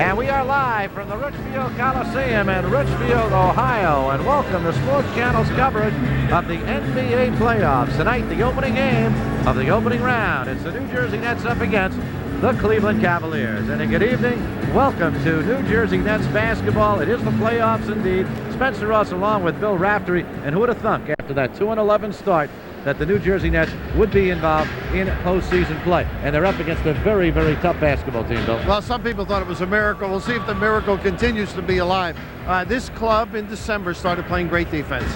And we are live from the Richfield Coliseum in Richfield, Ohio, and welcome to Sports Channel's coverage of the NBA playoffs. Tonight, the opening game of the opening round. It's the New Jersey Nets up against the Cleveland Cavaliers. And a good evening. Welcome to New Jersey Nets basketball. It is the playoffs indeed. Spencer Ross along with Bill Raftery. And who would have thunk after that 2-11 start that the New Jersey Nets would be involved in postseason play. And they're up against a very, very tough basketball team, Bill. Well, some people thought it was a miracle. We'll see if the miracle continues to be alive. This club in December started playing great defense.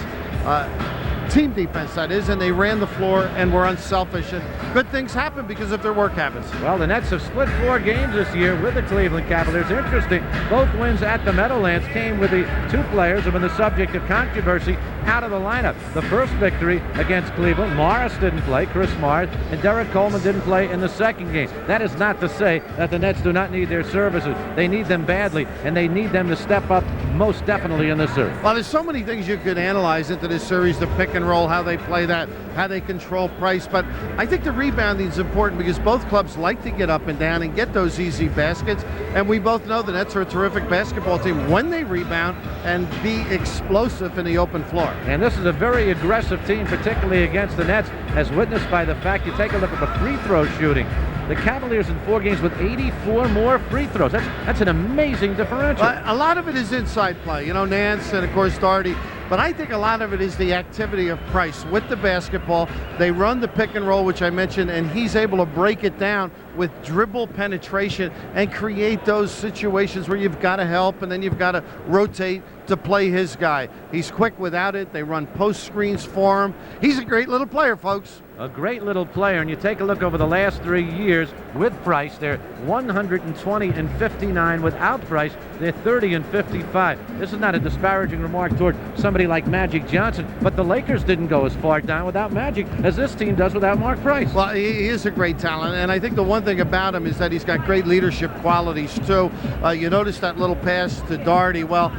Team defense, that is, and they ran the floor and were unselfish. And good things happen because of their work habits. Well, the Nets have split 4 games this year with the Cleveland Cavaliers. Interesting, both wins at the Meadowlands came with the 2 players who have been the subject of controversy out of the lineup. The first victory against Cleveland, Morris didn't play, Chris Morris, and Derek Coleman didn't play in the second game. That is not to say that the Nets do not need their services. They need them badly, and they need them to step up most definitely in this series. Well, there's so many things you could analyze into this series, the pick and roll, how they play that, how they control price, but I think the rebounding is important because both clubs like to get up and down and get those easy baskets, and we both know the Nets are a terrific basketball team when they rebound and be explosive in the open floor. And this is a very aggressive team, particularly against the Nets, as witnessed by the fact you take a look at the free throw shooting. The Cavaliers in 4 games with 84 more free throws. That's an amazing differential. A lot of it is inside play. You know, Nance and, of course, Daugherty. But I think a lot of it is the activity of Price with the basketball. They run the pick and roll, which I mentioned, and he's able to break it down with dribble penetration and create those situations where you've got to help and then you've got to rotate to play his guy. He's quick without it. They run post screens for him. He's a great little player, folks. A great little player, and you take a look over the last 3 years with Price, they're 120-59. Without Price, they're 30-55. This is not a disparaging remark toward somebody like Magic Johnson, but the Lakers didn't go as far down without Magic as this team does without Mark Price. Well, he is a great talent, and I think the one thing about him is that he's got great leadership qualities too. You notice that little pass to Daugherty. Well,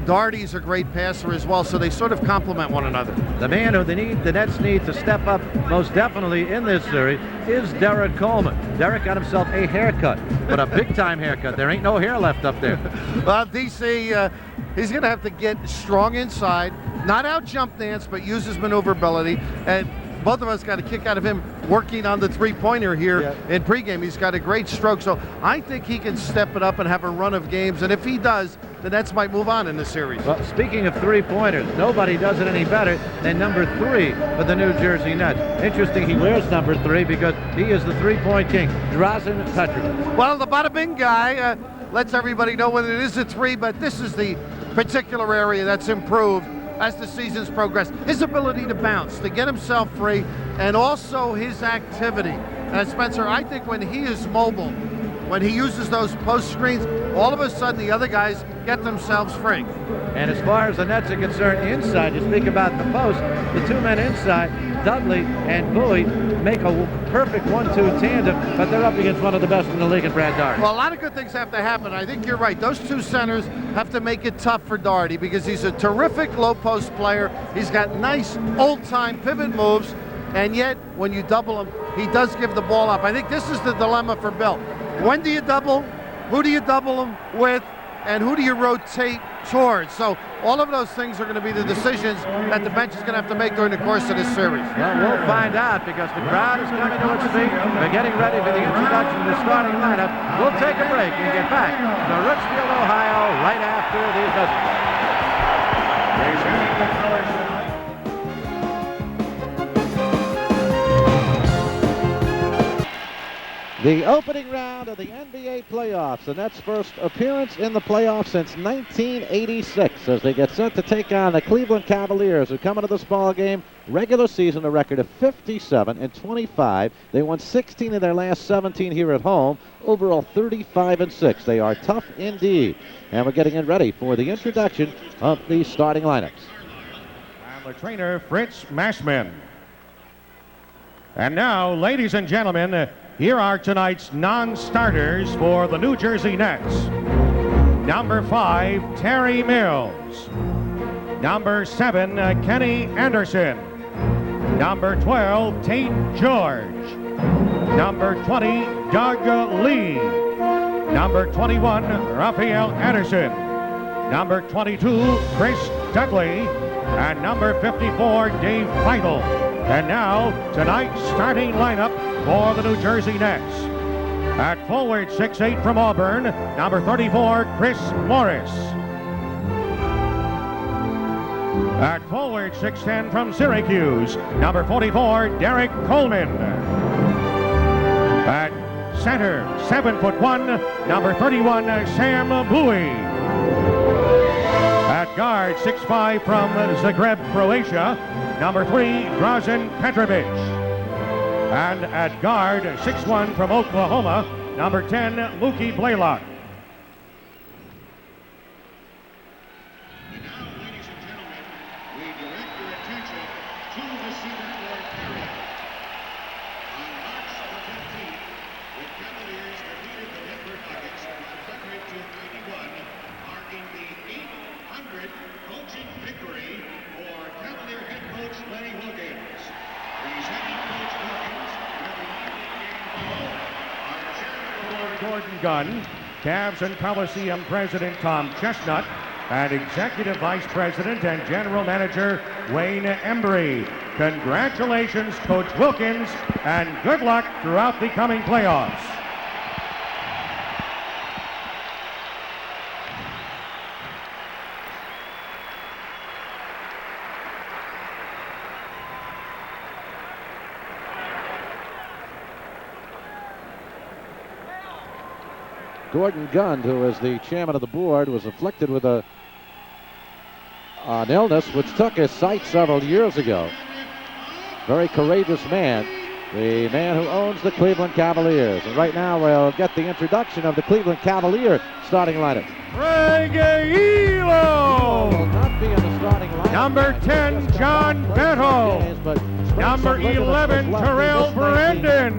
Daugherty's a great passer as well, so they sort of complement one another. The man who the Nets need to step up most definitely in this series is Derek Coleman. Derek got himself a haircut, but a big-time haircut. There ain't no hair left up there. Well, DC, he's going to have to get strong inside, not out-jump Nance, but use his maneuverability, and both of us got a kick out of him working on the three-pointer here in pregame. He's got a great stroke, so I think he can step it up and have a run of games, and if he does, the Nets might move on in this series. Well, speaking of three-pointers, nobody does it any better than number 3 for the New Jersey Nets. Interesting, he wears number 3 because he is the three-point king, Mozart Petrovic. Well, the bada-bing guy lets everybody know when it is a 3, but this is the particular area that's improved as the season's progressed. His ability to bounce, to get himself free, and also his activity. And Spencer, I think when he is mobile, when he uses those post screens, all of a sudden the other guys get themselves free. And as far as the Nets are concerned inside, you speak about the post, the 2 men inside, Dudley and Bowie, make a perfect 1-2 tandem, but they're up against one of the best in the league in Brad Daugherty. Well, a lot of good things have to happen. I think you're right. Those 2 centers have to make it tough for Daugherty because he's a terrific low post player. He's got nice old-time pivot moves, and yet when you double him, he does give the ball up. I think this is the dilemma for Bill. When do you double? Who do you double him with? And who do you rotate towards? So all of those things are going to be the decisions that the bench is going to have to make during the course of this series. Well, we'll find out because the crowd is coming to its feet. They're getting ready for the introduction of the starting lineup. We'll take a break and get back to Richfield, Ohio, right after these messages. The opening round of the NBA playoffs, the Nets' first appearance in the playoffs since 1986 as they get set to take on the Cleveland Cavaliers, who come into this ball game regular season a record of 57-25. They won 16 of their last 17 here at home, overall 35-6. They are tough indeed. And we're getting ready for the introduction of the starting lineups. And the trainer, Fritz Mashman. And now, ladies and gentlemen, here are tonight's non-starters for the New Jersey Nets. Number 5, Terry Mills. Number 7, Kenny Anderson. Number 12, Tate George. Number 20, Doug Lee. Number 21, Raphael Anderson. Number 22, Chris Dudley. And number 54, Dave Feigl. And now, tonight's starting lineup for the New Jersey Nets. At forward, 6'8" from Auburn, number 34, Chris Morris. At forward, 6'10" from Syracuse, number 44, Derek Coleman. At center, 7'1", number 31, Sam Bowie. At guard, 6'5" from Zagreb, Croatia, number 3, Mozart Petrovic. And at guard, 6'1" from Oklahoma, number 10, Mookie Blaylock. And now, ladies and gentlemen, we direct your attention to the center court area. On March the 15th, the Cavaliers defeated the Denver Nuggets 100-91, marking the 800th coaching victory for Cavalier head coach Lenny Wilkens. Presenting Coach Wilkens with the evening game ball, our chairman Gordon Gunn, Cavs and Coliseum President Tom Chestnut, and Executive Vice President and General Manager Wayne Embry. Congratulations, Coach Wilkens, and good luck throughout the coming playoffs. Gordon Gunn, who is the chairman of the board, was afflicted with an illness which took his sight several years ago. Very courageous man, the man who owns the Cleveland Cavaliers. And right now we'll get the introduction of the Cleveland Cavalier starting lineup. Reguillo! Will not be in the starting lineup. Number 10, John Beto. Number 11, Terrell Brandon.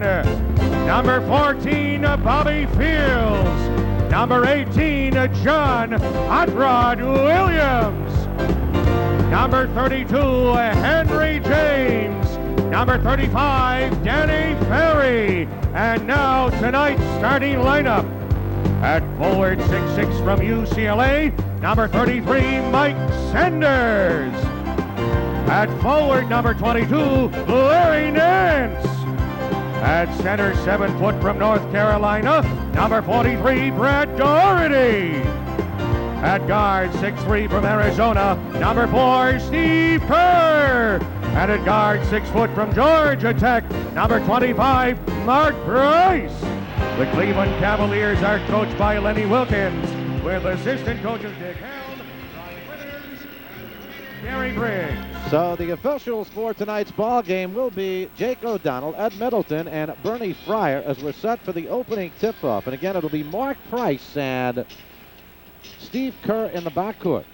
Number 14, Bobby Fields. Number 18, John Hot Rod Williams. Number 32, Henry James. Number 35, Danny Ferry. And now tonight's starting lineup. At forward, 6'6" from UCLA, number 33, Mike Sanders. At forward, number 22, Larry Nance. At center, 7 foot from North Carolina, number 43, Brad Daugherty. At guard, 6'3" from Arizona, number 4, Steve Kerr. And at guard, 6 foot from Georgia Tech, number 25, Mark Price. The Cleveland Cavaliers are coached by Lenny Wilkens, with assistant coaches Dick Helm, Brian Withers, and Gary Briggs. So the officials for tonight's ball game will be Jake O'Donnell, Ed Middleton, and Bernie Fryer as we're set for the opening tip-off. And again, it'll be Mark Price and Steve Kerr in the backcourt.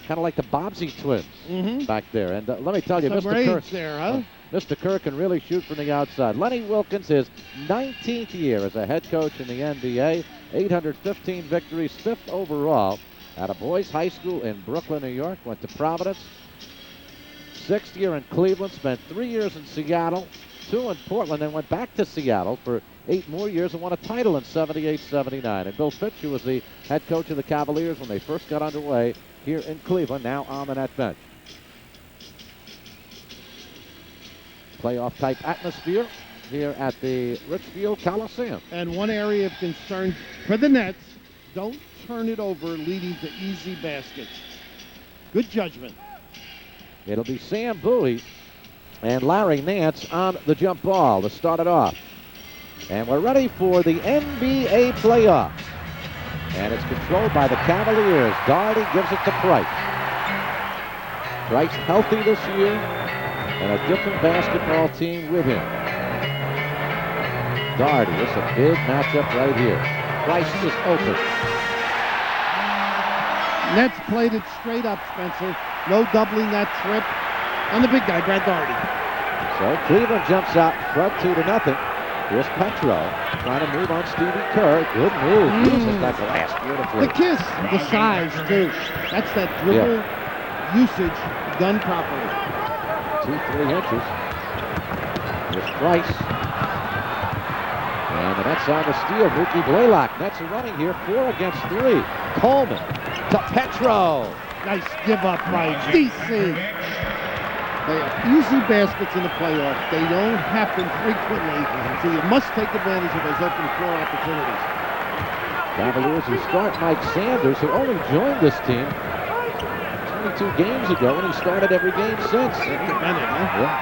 Kind of like the Bobbsey twins back there. And let me tell you, Some Mr. Kerr, there, huh? Mr. Kerr can really shoot from the outside. Lenny Wilkens, his 19th year as a head coach in the NBA, 815 victories, 5th overall at a boys' high school in Brooklyn, New York. Went to Providence. 6th year in Cleveland, spent 3 years in Seattle, 2 in Portland, then went back to Seattle for 8 more years and won a title in 78-79. And Bill Fitch, who was the head coach of the Cavaliers when they first got underway here in Cleveland, now on the net bench. Playoff type atmosphere here at the Richfield Coliseum. And one area of concern for the Nets, don't turn it over leading to easy baskets. Good judgment. It'll be Sam Bowie and Larry Nance on the jump ball to start it off. And we're ready for the NBA playoffs. And it's controlled by the Cavaliers. Daugherty gives it to Price. Price healthy this year and a different basketball team with him. Daugherty, this is a big matchup right here. Price is open. Nets played it straight up, Spencer. No doubling that trip on the big guy, Brad Daugherty. So Cleveland jumps out front 2-0. Here's Petro trying to move on Stevie Kerr. Good move. Uses that glass beautifully. The kiss, the size, too. That's that dribble usage done properly. 2-3 inches. Here's Price. And the Nets on the steal. Mookie Blaylock. Nets are running here. 4 against 3. Coleman to Petro. Nice give up by DC. They are easy baskets in the playoffs. They don't happen frequently, so you must take advantage of those open floor opportunities. Cavaliers who start Mike Sanders, who only joined this team 22 games ago, and he started every game since. Bennett, huh? Yeah.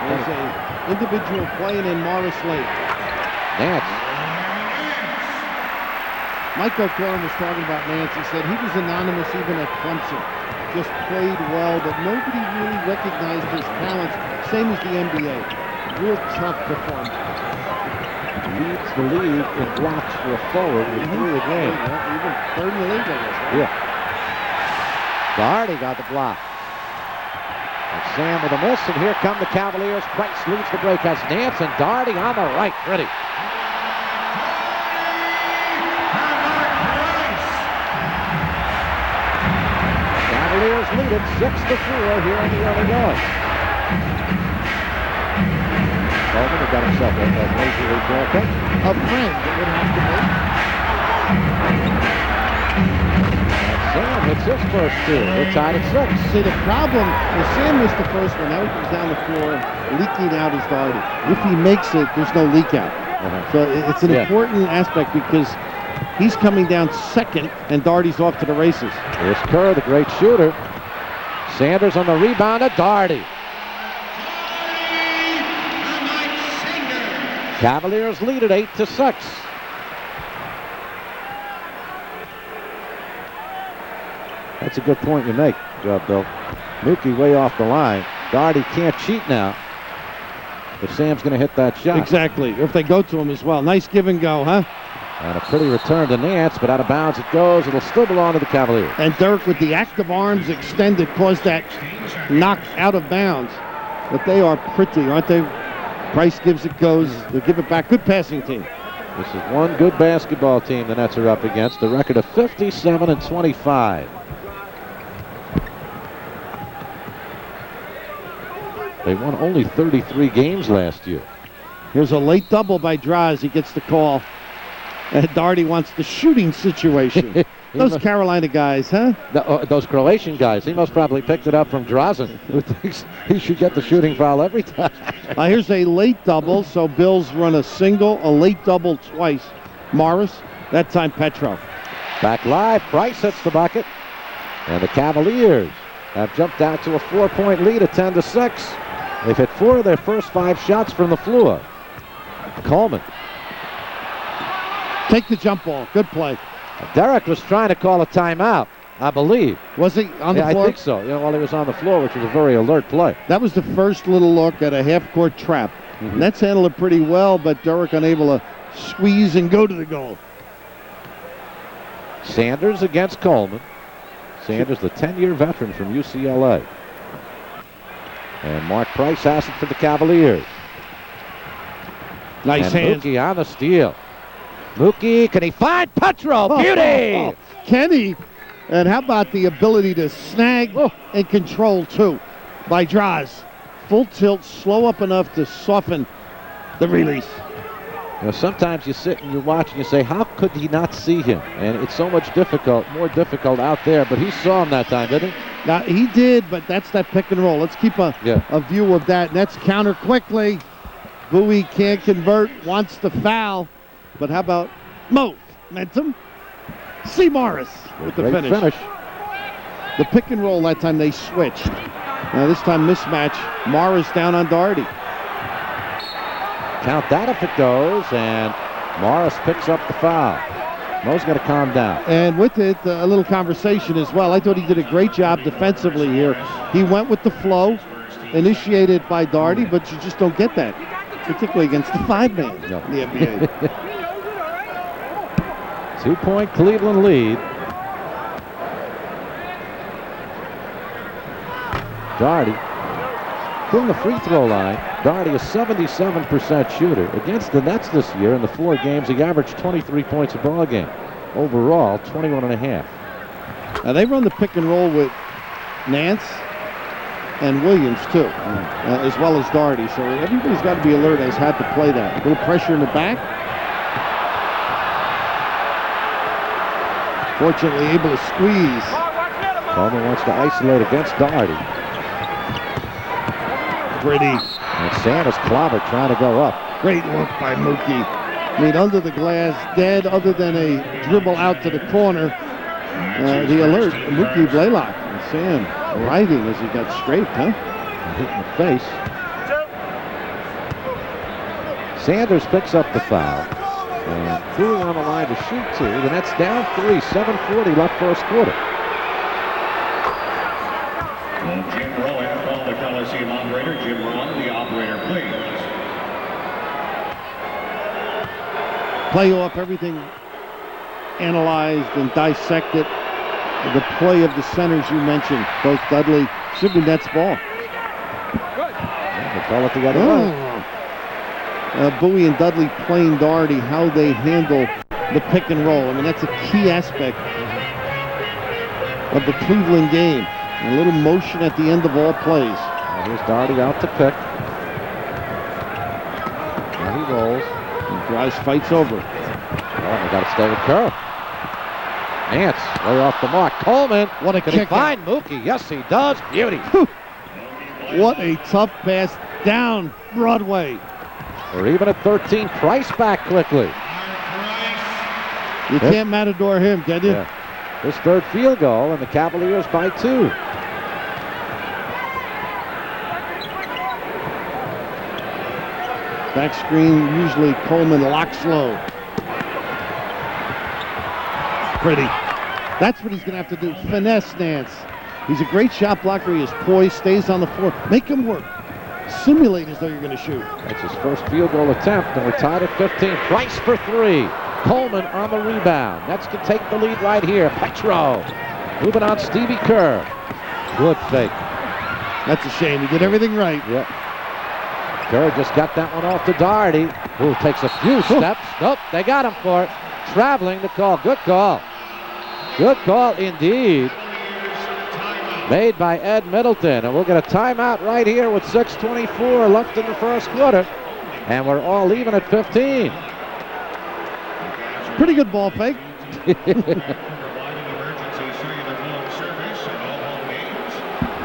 There's an individual playing in Morris late. Nance. Mike O'Connor was talking about Nance. He said he was anonymous even at Clemson. Just played well, but nobody really recognized his talents. Same as the NBA. Real tough performance. Leads the league in blocks for a forward with 3 a game. Yeah, even third in the league, I guess. Right? Yeah. Daugherty got the block. And Sam with a miss, and here come the Cavaliers. Price leads the break. Has Nance and Daugherty on the right. Pretty. Cavaliers lead it 6-4 here in the early going. Coleman has got himself a major league haircut. A friend, it would have to be. Sam hits his first 2. They're tied at 6. See, the problem with Sam was the first one. Now he comes down the floor, leaking out his Daugherty. If he makes it, there's no leak out. So it's an important aspect because he's coming down second, and Daugherty's off to the races. Here's Kerr, the great shooter. Sanders on the rebound at Daugherty. Cavaliers lead at 8-6. That's a good point you make, Bill. Mookie way off the line. Daugherty can't cheat now. If Sam's going to hit that shot. Exactly. If they go to him as well. Nice give and go, huh? And a pretty return to Nance, but out of bounds it goes. It'll still belong to the Cavaliers. And Dirk with the active arms extended caused that knock out of bounds. But they are pretty, aren't they? Price gives it, goes. They give it back. Good passing team. This is one good basketball team the Nets are up against. A record of 57-25. They won only 33 games last year. Here's a late double by Draws. He gets the call. And Daugherty wants the shooting situation. Those Carolina guys, huh? Those Croatian guys. He most probably picked it up from Drazen, who thinks he should get the shooting foul every time. Here's a late double. So Bills run a single, a late double twice. Morris, that time Petro. Back live. Price hits the bucket. And the Cavaliers have jumped out to a 4-point lead at 10-6. They've hit 4 of their first 5 shots from the floor. Coleman. Take the jump ball. Good play. Derek was trying to call a timeout, I believe. Was he on the floor? I think so. While he was on the floor, which was a very alert play. That was the first little look at a half-court trap. Nets handled it pretty well, but Derek unable to squeeze and go to the goal. Sanders against Coleman. Sanders, the 10-year veteran from UCLA. And Mark Price has it for the Cavaliers. Nice hands. Mookie on the steal. Mookie, can he find Petro? Beauty! Kenny, and how about the ability to snag and control, too, by Draws. Full tilt, slow up enough to soften the release. Sometimes you sit and you watch and you say, how could he not see him? And it's so much more difficult out there, but he saw him that time, didn't he? Now, he did, but that's that pick and roll. Let's keep a view of that. Nets counter quickly. Bowie can't convert, wants the foul. But how about momentum? C. Morris with the finish. The pick and roll that time they switched. Now this time mismatch. Morris down on Daugherty. Count that if it goes, and Morris picks up the foul. Mo's got to calm down. And with it, a little conversation as well. I thought he did a great job defensively here. He went with the flow, initiated by Daugherty, but you just don't get that, particularly against the 5-man in the NBA. 2-point Cleveland lead. Daugherty from the free throw line. Daugherty is 77% shooter. Against the Nets this year in the 4 games, he averaged 23 points a ball game. Overall, 21.5. Now they run the pick and roll with Nance and Williams too, as well as Daugherty. So everybody's got to be alert as how to play that. A little pressure in the back. Fortunately able to squeeze. Coleman wants to isolate against Daugherty. Pretty. And Sanders clobbered trying to go up. Great look by Mookie. I mean, under the glass, dead, other than a dribble out to the corner. The alert, Mookie Blaylock. And Sam writhing as he got scraped, huh? Hit in the face. Sanders picks up the foul. And Bowie on the line to shoot two. The Nets down 3, 7:40 left first quarter. Jim Rowan, called the Coliseum operator. Jim Rowan, the operator, please. Playoff, everything analyzed and dissected. The play of the centers you mentioned, both Dudley, should be Nets ball. They call it the other way. Bowie and Dudley playing Daugherty, how they handle the pick and roll. I mean, that's a key aspect of the Cleveland game. A little motion at the end of all plays. Now here's Daugherty out to pick. Now he rolls. And drives, fights over. Oh, they got to stay with Kerr. Nance way off the mark. Coleman. What a Can kick he find Mookie? Yes, he does. Beauty. What a tough pass down Broadway. We're even at 13. Price back quickly. You can't matador him, can you? Yeah. His third field goal, and the Cavaliers by 2. Back screen, usually Coleman locks low. Pretty. That's what he's going to have to do. Finesse Nance. He's a great shot blocker. He is poised, stays on the floor. Make him work. Simulate as though you're going to shoot. That's his first field goal attempt, and we're tied at 15. Price for 3. Coleman on the rebound. Nets can take the lead right here. Petro moving on Stevie Kerr. Good fake. That's a shame. He did everything right. Yep. Kerr just got that one off to Daugherty, who takes a few steps. Nope, they got him for it. Traveling the call. Good call. Good call indeed. Made by Ed Middleton. And we'll get a timeout right here with 6:24 left in the first quarter. And we're all even at 15. Pretty good ball fake. Providing emergency cellular phone service at all home games.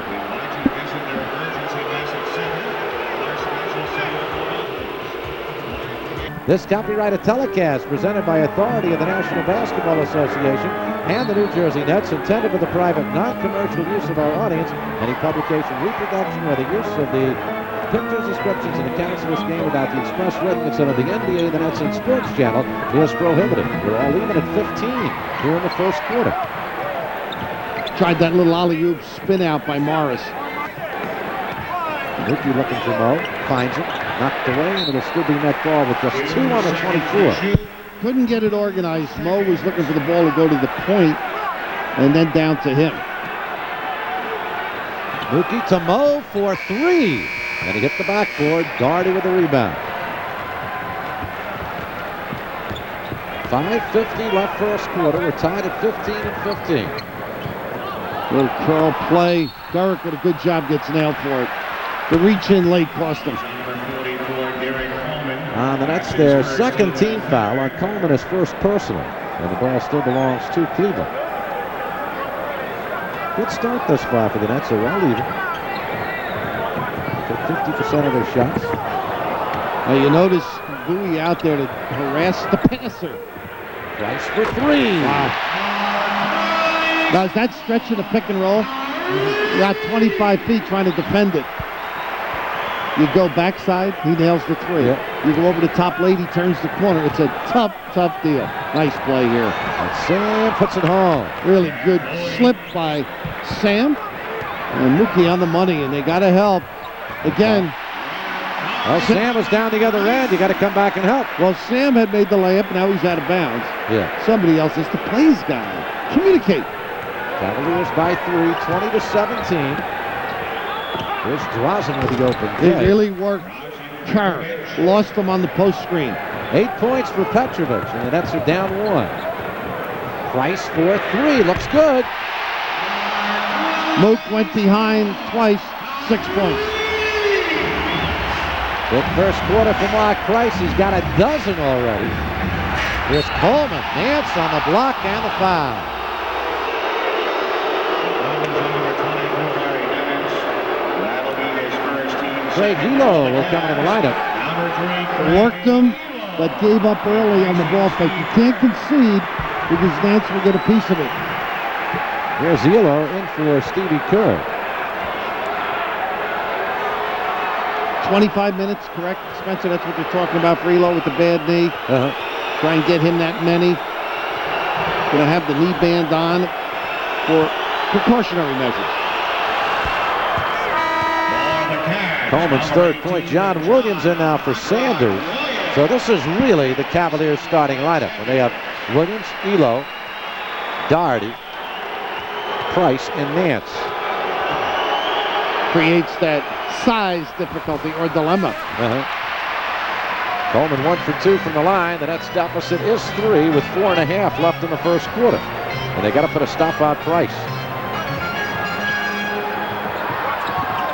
We invite you to visit their emergency message center. Our special cellular phone. This copyrighted telecast presented by authority of the National Basketball Association and the New Jersey Nets, intended for the private, non-commercial use of our audience. Any publication, reproduction, or the use of the pictures, descriptions, and accounts of this game without the express written consent of the NBA, the Nets, and Sports Channel is prohibited. We're all even at 15 here in the first quarter. Tried that little alley-oop spin out by Morris. Mookie looking for Mo, finds it, knocked away, and it'll still be net ball with just 2 on the 24. Couldn't get it organized. Mo was looking for the ball to go to the point and then down to him. Mookie to Mo for 3. And he hit the backboard. Daugherty with the rebound. 5:50 left first quarter. We're tied at 15 and 15. Little curl play. Derek with a good job gets nailed for it. The reach in late cost him. On the Nets, their second team foul on Coleman, his first personal. And the ball still belongs to Cleveland. Good start thus far for the Nets. They're all even. 50% of their shots. Now you notice Bowie out there to harass the passer. Price for 3. Wow. Now is that stretching the pick and roll? You're out 25 feet trying to defend it. You go backside, he nails the 3. Yep. You go over the top lane, he turns the corner. It's a tough, tough deal. Nice play here. And Sam puts it home. Really good slip by Sam. And Mookie on the money, and they got to help. Again. Well, Sam was down the other end. You got to come back and help. Well, Sam had made the layup. Now he's out of bounds. Yeah. Somebody else is the plays guy. Communicate. Cavaliers by 3, 20-17. Here's Drazen with the open It play. really worked. Kerr lost him on the post screen. 8 points for Petrovic, and the Nets are down 1. Price for 3. Looks good. Mook went behind twice. 6 points. Good first quarter for Mark Price. He's got a dozen already. Here's Coleman. Nance on the block and the foul. Craig Hilo will come into the lineup. Worked him, but gave up early on the ball fake. You can't concede because Nance will get a piece of it. Here's Hilo in for Stevie Kerr. 25 minutes, correct, Spencer? That's what they're talking about for Hilo with the bad knee. Try and get him that many. Going to have the knee band on for precautionary measures. Coleman's third point. John Williams in now for Sanders. So this is really the Cavaliers starting lineup when they have Williams, Elo, Daugherty, Price, and Nance. Creates that size difficulty or dilemma. Coleman 1 for 2 from the line. The Nets deficit is 3 with 4.5 left in the first quarter. And they got to put a stop on Price.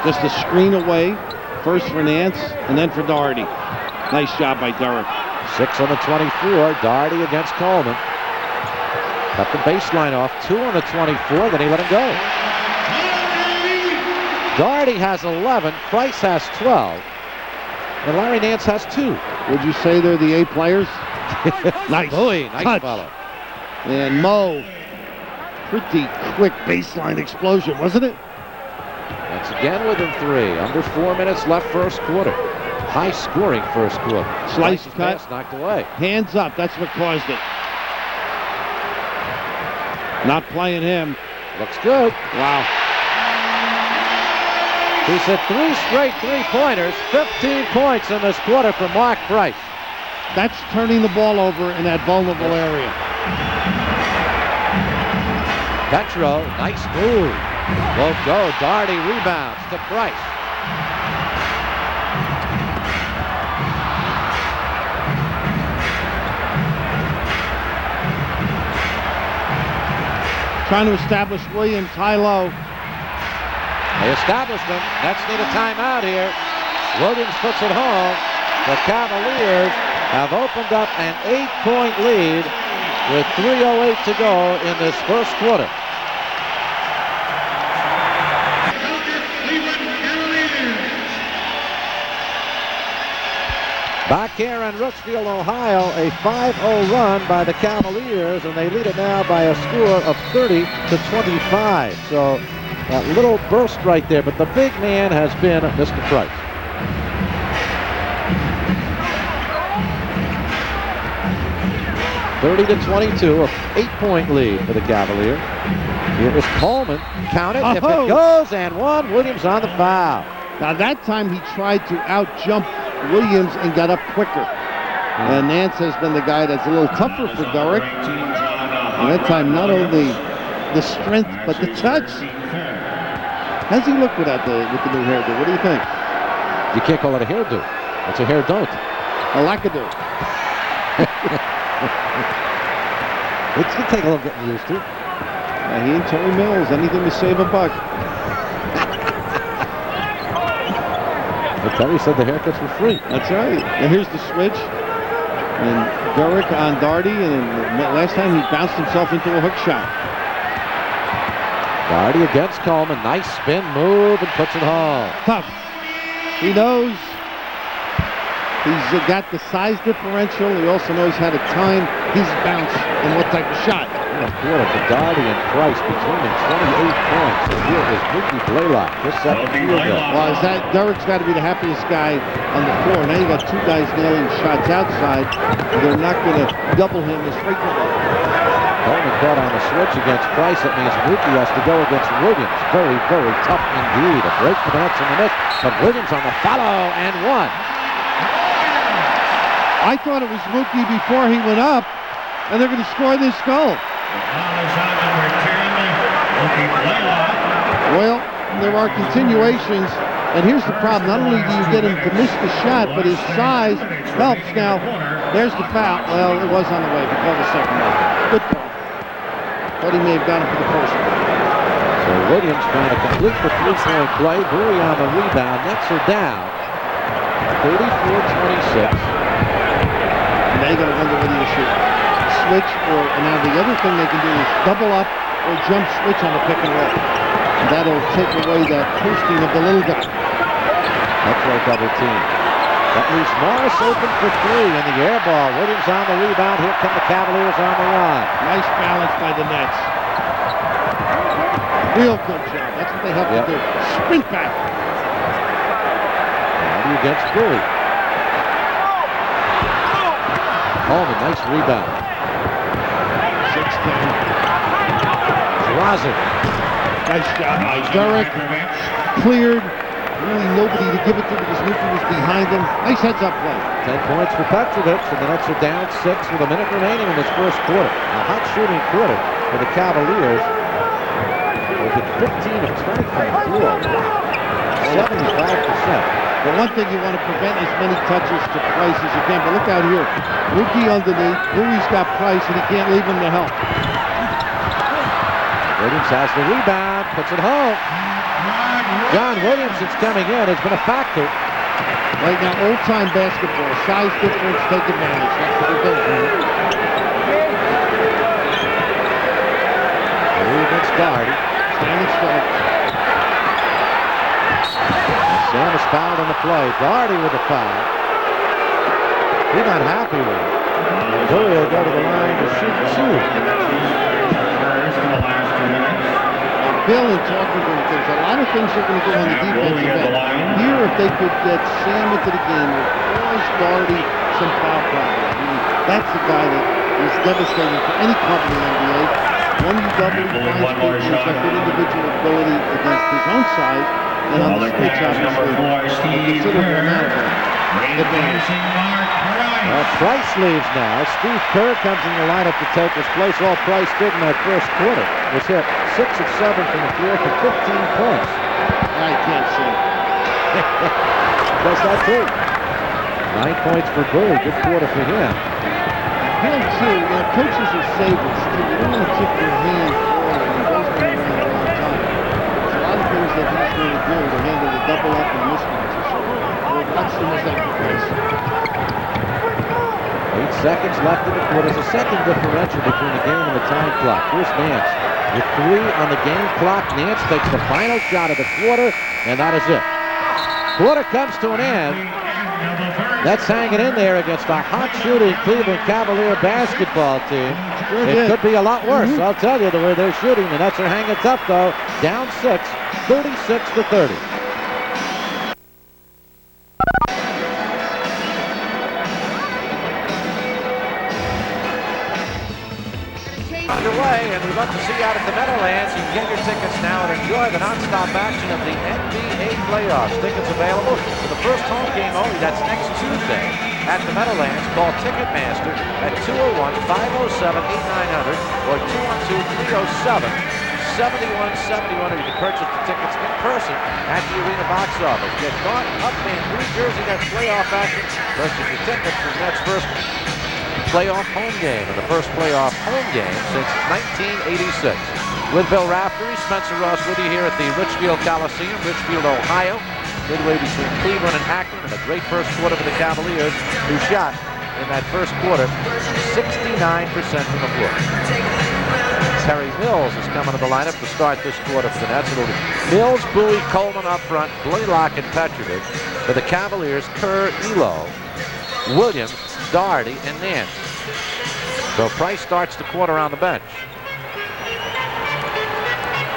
Just a screen away. First for Nance and then for Daugherty. Nice job by Derek. 6 on the 24. Daugherty against Coleman. Cut the baseline off. 2 on the 24. Then he let him go. Daugherty has 11. Price has 12. And Larry Nance has 2. Would you say they're the A players? Nice. Boy, nice touch. follow. And Mo, pretty quick baseline explosion, wasn't it? That's again within 3. Under 4 minutes left first quarter. High scoring first quarter. Slice Price's cut. pass knocked away. Hands up, that's what caused it. Not playing him. Looks good. Wow. He's hit 3 straight 3-pointers. 15 points in this quarter from Mark Price. That's turning the ball over in that vulnerable area. Petro, nice move. Won't go. Daugherty rebounds to Price. Trying to establish Williams high-low. They established him. Nets need a timeout here. Williams puts it home. The Cavaliers have opened up an 8-point lead with 3:08 to go in this first quarter. Back here in Richfield, Ohio, a 5-0 run by the Cavaliers, and they lead it now by a score of 30-25. So that little burst right there, but the big man has been Mr. Price. (30-22), a 8-point lead for the Cavaliers. Here is Coleman. Count it if it goes, and one. Williams on the foul. Now that time he tried to out-jump Williams and got up quicker. And Nance has been the guy that's a little tougher for Derek. And that time not only the strength, but the touch. How's he look with the new hairdo? What do you think? You can't call it a hairdo. It's a hair don't. A lackado. It's going to take a little getting used to. He and Terry Mills, anything to save a buck. Terry said the haircuts were free. That's right. And here's the switch. And Derek on Daugherty, and then last time he bounced himself into a hook shot. Daugherty against Coleman. Nice spin move and puts it home. Tough. He knows. He's got the size differential. He also knows how to time his bounce and what type of shot. In a quarter for Daugherty and Price between them, 28 points. So here is Mookie Blaylock, this second field goal. Well, Derek's got to be the happiest guy on the floor. Now you got 2 guys nailing shots outside. They're not going to double him as frequently. Coleman caught on the switch against Price. That means Mookie has to go against Williams. Very, very tough indeed. A break for the Nets in the Knicks, but Williams on the follow and one. I thought it was Mookie before he went up, and they're going to score this goal. Well, there are continuations, and here's the problem. Not only do you get him to miss the shot, but his size helps. Now, there's the foul. Well, it was on the way. He called the second one. Good call. Thought he may have got him for the first one. So Williams trying to complete the 3-point play. Bowie on the rebound. Nets are down. 34-26. And now you got to wonder whether you should switch or now the other thing they can do is double up or jump switch on the pick and roll. And that'll take away that posting of the little guy. Petro double team. That leaves Morris open for three, and the air ball. Williams on the rebound. Here come the Cavaliers on the run. Nice balance by the Nets. Real good job. That's what they have to do. Sprint back. Daugherty against Bowie. Holman, nice rebound. 6-10. Drazen. Nice job by Derek. Cleared. Really nobody to give it to because Newton was behind him. Nice heads-up play. 10 points for Petrovic, and the Nets are down 6 with a minute remaining in this first quarter. A hot shooting quarter for the Cavaliers. With 15 of 20 from the floor. 75%. The one thing you want to prevent as many touches to Price as you can. But look out here. Rookie underneath. Bowie's got Price, and he can't leave him to help. Williams has the rebound, puts it home. John Williams, since coming in, has been a factor. Right now, old-time basketball. Size difference, take advantage. That's what they're doing. Against Daugherty. Standing still. Sam is fouled on the play. Daugherty with the foul. He's not happy with it. Bowie will go to the line to shoot two. Bill and talking to him, there's a lot of things they're going to do on the defensive end. Here, if they could get Sam into the game, it would cause Daugherty some foul problems. I mean, that's the guy that is devastating for any club in the NBA. One you double, finds got good individual ability against his own side, and on the switch, obviously, a considerable amount of advantage. Price leaves now. Steve Kerr comes in the lineup to take his place. All Price did in that first quarter was hit 6 of 7 from the floor for 15 points. I can't see. Does that too. 9 points for Bowie. Good quarter for him. Him too. Coaches are savers too. You don't want to tip your hand forward when it goes around a long time. There's a lot of things that he's going to do to handle the double up and mismatches. So we'll watch them as that progresses. 8 seconds left in the quarter. There's a second differential between the game and the time clock. Here's Nance with 3 on the game clock. Nance takes the final shot of the quarter, and that is it. Quarter comes to an end. That's hanging in there against a hot shooting Cleveland Cavalier basketball team. It could be a lot worse, I'll tell you, the way they're shooting. The Nets are hanging tough, though. Down 6, 36-30. Underway, and we'd love to see you out at the Meadowlands. You can get your tickets now and enjoy the non-stop action of the NBA playoffs. Tickets available for the first home game only. That's next Tuesday at the Meadowlands. Call Ticketmaster at 201-507-8900 or 212-307-7171, or you can purchase the tickets in person at the arena box office. Get caught up in New Jersey Nets playoff action. Purchase your tickets for the Nets' first playoff home game, and the first playoff home game since 1986. With Bill Raftery, Spencer Ross with you here at the Richfield Coliseum, Richfield, Ohio, midway between Cleveland and Akron, and a great first quarter for the Cavaliers, who shot in that first quarter 69% from the floor. Terry Mills is coming to the lineup to start this quarter for the Nets. It'll be Mills, Bowie, Coleman up front, Blaylock and Petrovic. For the Cavaliers, Kerr, Elo, Williams, Daugherty, and Nance. So Price starts the quarter on the bench.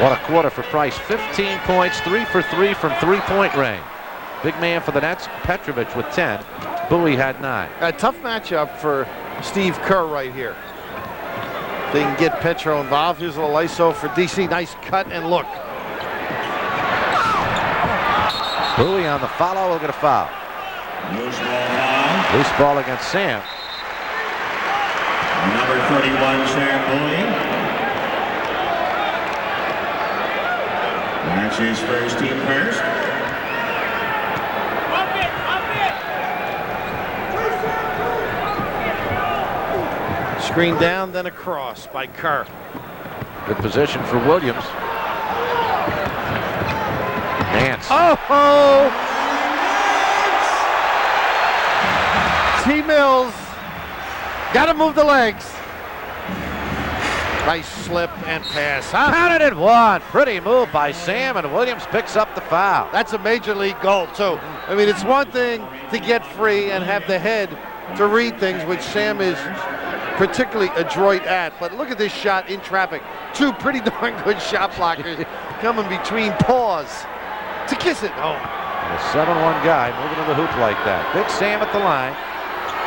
What a quarter for Price. 15 points, 3 for 3 from three-point range. Big man for the Nets, Petrovic with 10. Bowie had 9. A tough matchup for Steve Kerr right here. They can get Petro involved. Here's a little ISO for DC. Nice cut and look. Bowie on the follow will get a foul. Loose ball against Sam. Number 31, Sam Bowie. That's his first team first. Screen down, then across by Kerr. Good position for Williams. Nance. Oh! T. Mills. Got to move the legs. Nice slip and pass. Counted it one. Pretty move by Sam, and Williams picks up the foul. That's a major league goal, too. I mean, it's one thing to get free and have the head to read things, which Sam is particularly adroit at. But look at this shot in traffic. Two pretty darn good shot blockers coming between paws to kiss it home. And a 7-1 guy moving to the hoop like that. Big Sam at the line.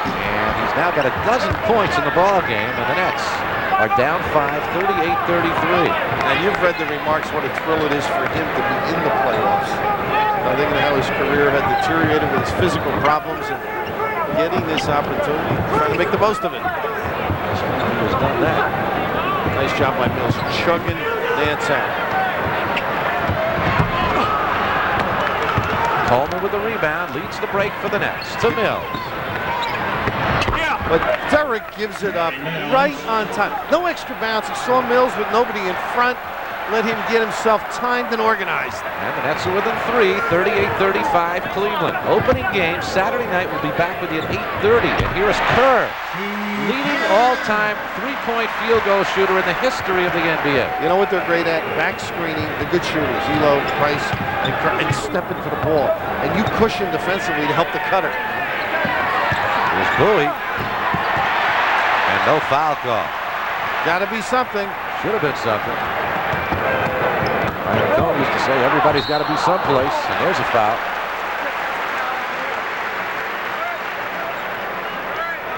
And he's now got a dozen points in the ball game, and the Nets are down 5, 38-33. And you've read the remarks what a thrill it is for him to be in the playoffs. Thinking how his career had deteriorated with his physical problems and getting this opportunity, trying to make the most of it. He has done that. Nice job by Mills, chugging Nance out. Coleman with the rebound, leads the break for the Nets to Mills. But Derek gives it up right on time. No extra bounce. He saw Mills with nobody in front. Let him get himself timed and organized. And the Nets are within 3, 38-35 Cleveland. Opening game Saturday night. We'll be back with you at 8:30. And here is Kerr, leading all-time three-point field goal shooter in the history of the NBA. You know what they're great at? Back screening the good shooters, Elo, Price, and Kerr, and stepping for the ball. And you cushion defensively to help the cutter. Here's Bowie. And no foul call. Gotta be something. Should have been something. Ryan Cohn used to say everybody's got to be someplace, and there's a foul.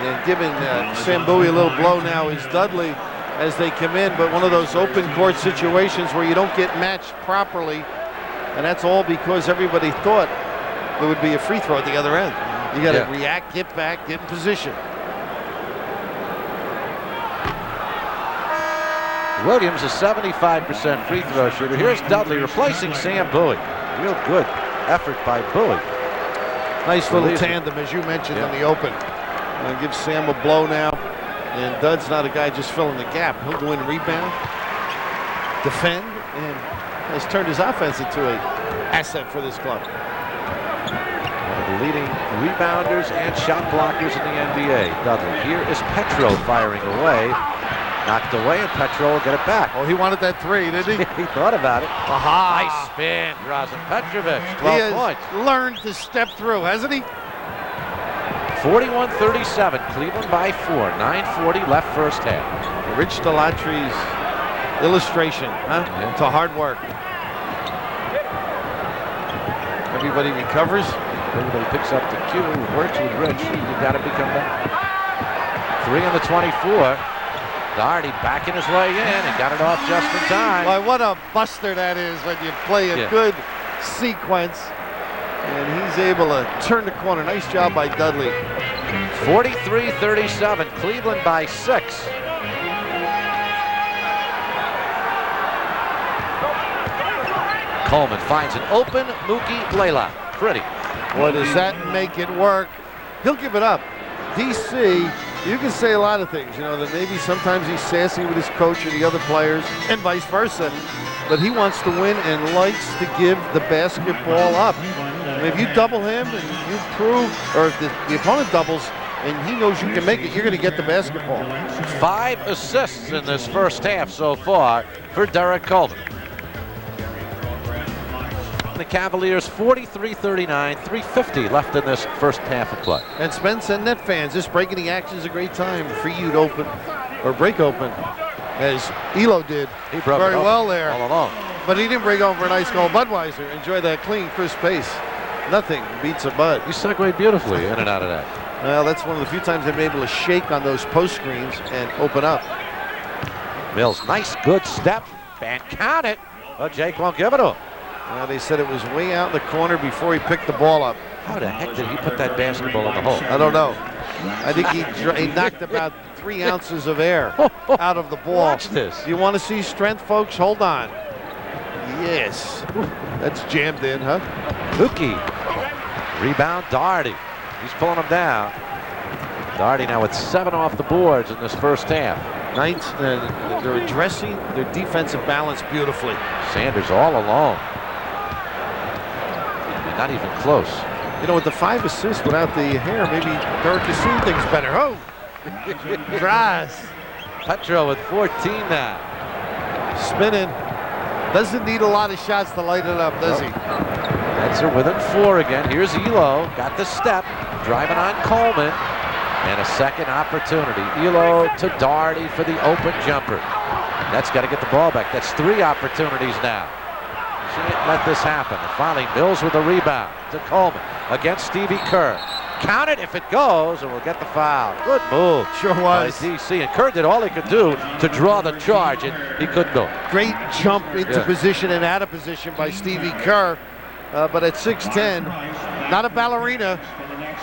And giving Sam Bowie a little blow now is Dudley as they come in, but one of those open court situations where you don't get matched properly, and that's all because everybody thought there would be a free throw at the other end. You got to react, get back, get in position. Williams, a 75% free throw shooter. Here's Dudley replacing Sam Bowie. Real good effort by Bowie. Nice little tandem, as you mentioned in the open. Give Sam a blow now. And Dud's not a guy just filling the gap. He'll go in and rebound, defend, and has turned his offense into an asset for this club. One of the leading rebounders and shot blockers in the NBA, Dudley. Here is Petro firing away. Knocked away, and Petro will get it back. Oh, he wanted that three, didn't he? He thought about it. Aha! Nice spin, Mozart Petrovic. 12 he has points. Learned to step through, hasn't he? 41-37, Cleveland by 4. 9:40 left first half. Rich Delatry's illustration, huh? Yeah. To hard work. Everybody recovers. Everybody picks up the cue. Works with Rich. You got to become that. 3 on the 24. Daugherty backing his way in and got it off just in time. Why, what a buster that is when you play a good sequence. And he's able to turn the corner. Nice job by Dudley. 43-37, Cleveland by 6. Coleman finds an open Mookie Blaylock. Pretty. Boy, does that make it work. He'll give it up. DC, you can say a lot of things, you know, that maybe sometimes he's sassy with his coach or the other players and vice versa, but he wants to win and likes to give the basketball up. And if you double him and you prove, or if the opponent doubles and he knows you can make it, you're going to get the basketball. 5 assists in this first half so far for Derek Coleman. The Cavaliers 43-39, 3:50 left in this first half of play. And Spence and Net fans, this breaking the action is a great time for you to open or break open, as Elo did He broke very it open well there. all along. But he didn't break over for an ice cold Budweiser. Enjoy that clean, crisp pace. Nothing beats a Bud. You segued beautifully in and out of that. Well, that's one of the few times they've been able to shake on those post screens and open up. Mills, nice good step and count it. But Jake won't give it to him. Well, they said it was way out in the corner before he picked the ball up. How the heck did he put that basketball in the hole? I don't know. I think he knocked about 3 ounces of air out of the ball. Watch this. You want to see strength, folks? Hold on. Yes. That's jammed in, huh? Mookie. Rebound, Daugherty. He's pulling him down. Daugherty now with 7 off the boards in this first half. Knights, they're addressing their defensive balance beautifully. Sanders all alone. Not even close. You know, with the 5 assists without the hair, maybe Dirk has seen things better. Oh! Dries. Petro with 14 now. Spinning. Doesn't need a lot of shots to light it up, does he? Nets are within 4 again. Here's Elo. Got the step. Driving on Coleman. And a second opportunity. Elo to Daugherty for the open jumper. Nets got to get the ball back. That's 3 opportunities now. Can't let this happen. And finally, Mills with the rebound to Coleman against Stevie Kerr. Count it if it goes, and we'll get the foul. Good move. Sure was. By DC. And Kerr did all he could do to draw the charge, and he couldn't do it. Great jump into position and out of position by Stevie Kerr. But at 6'10", not a ballerina,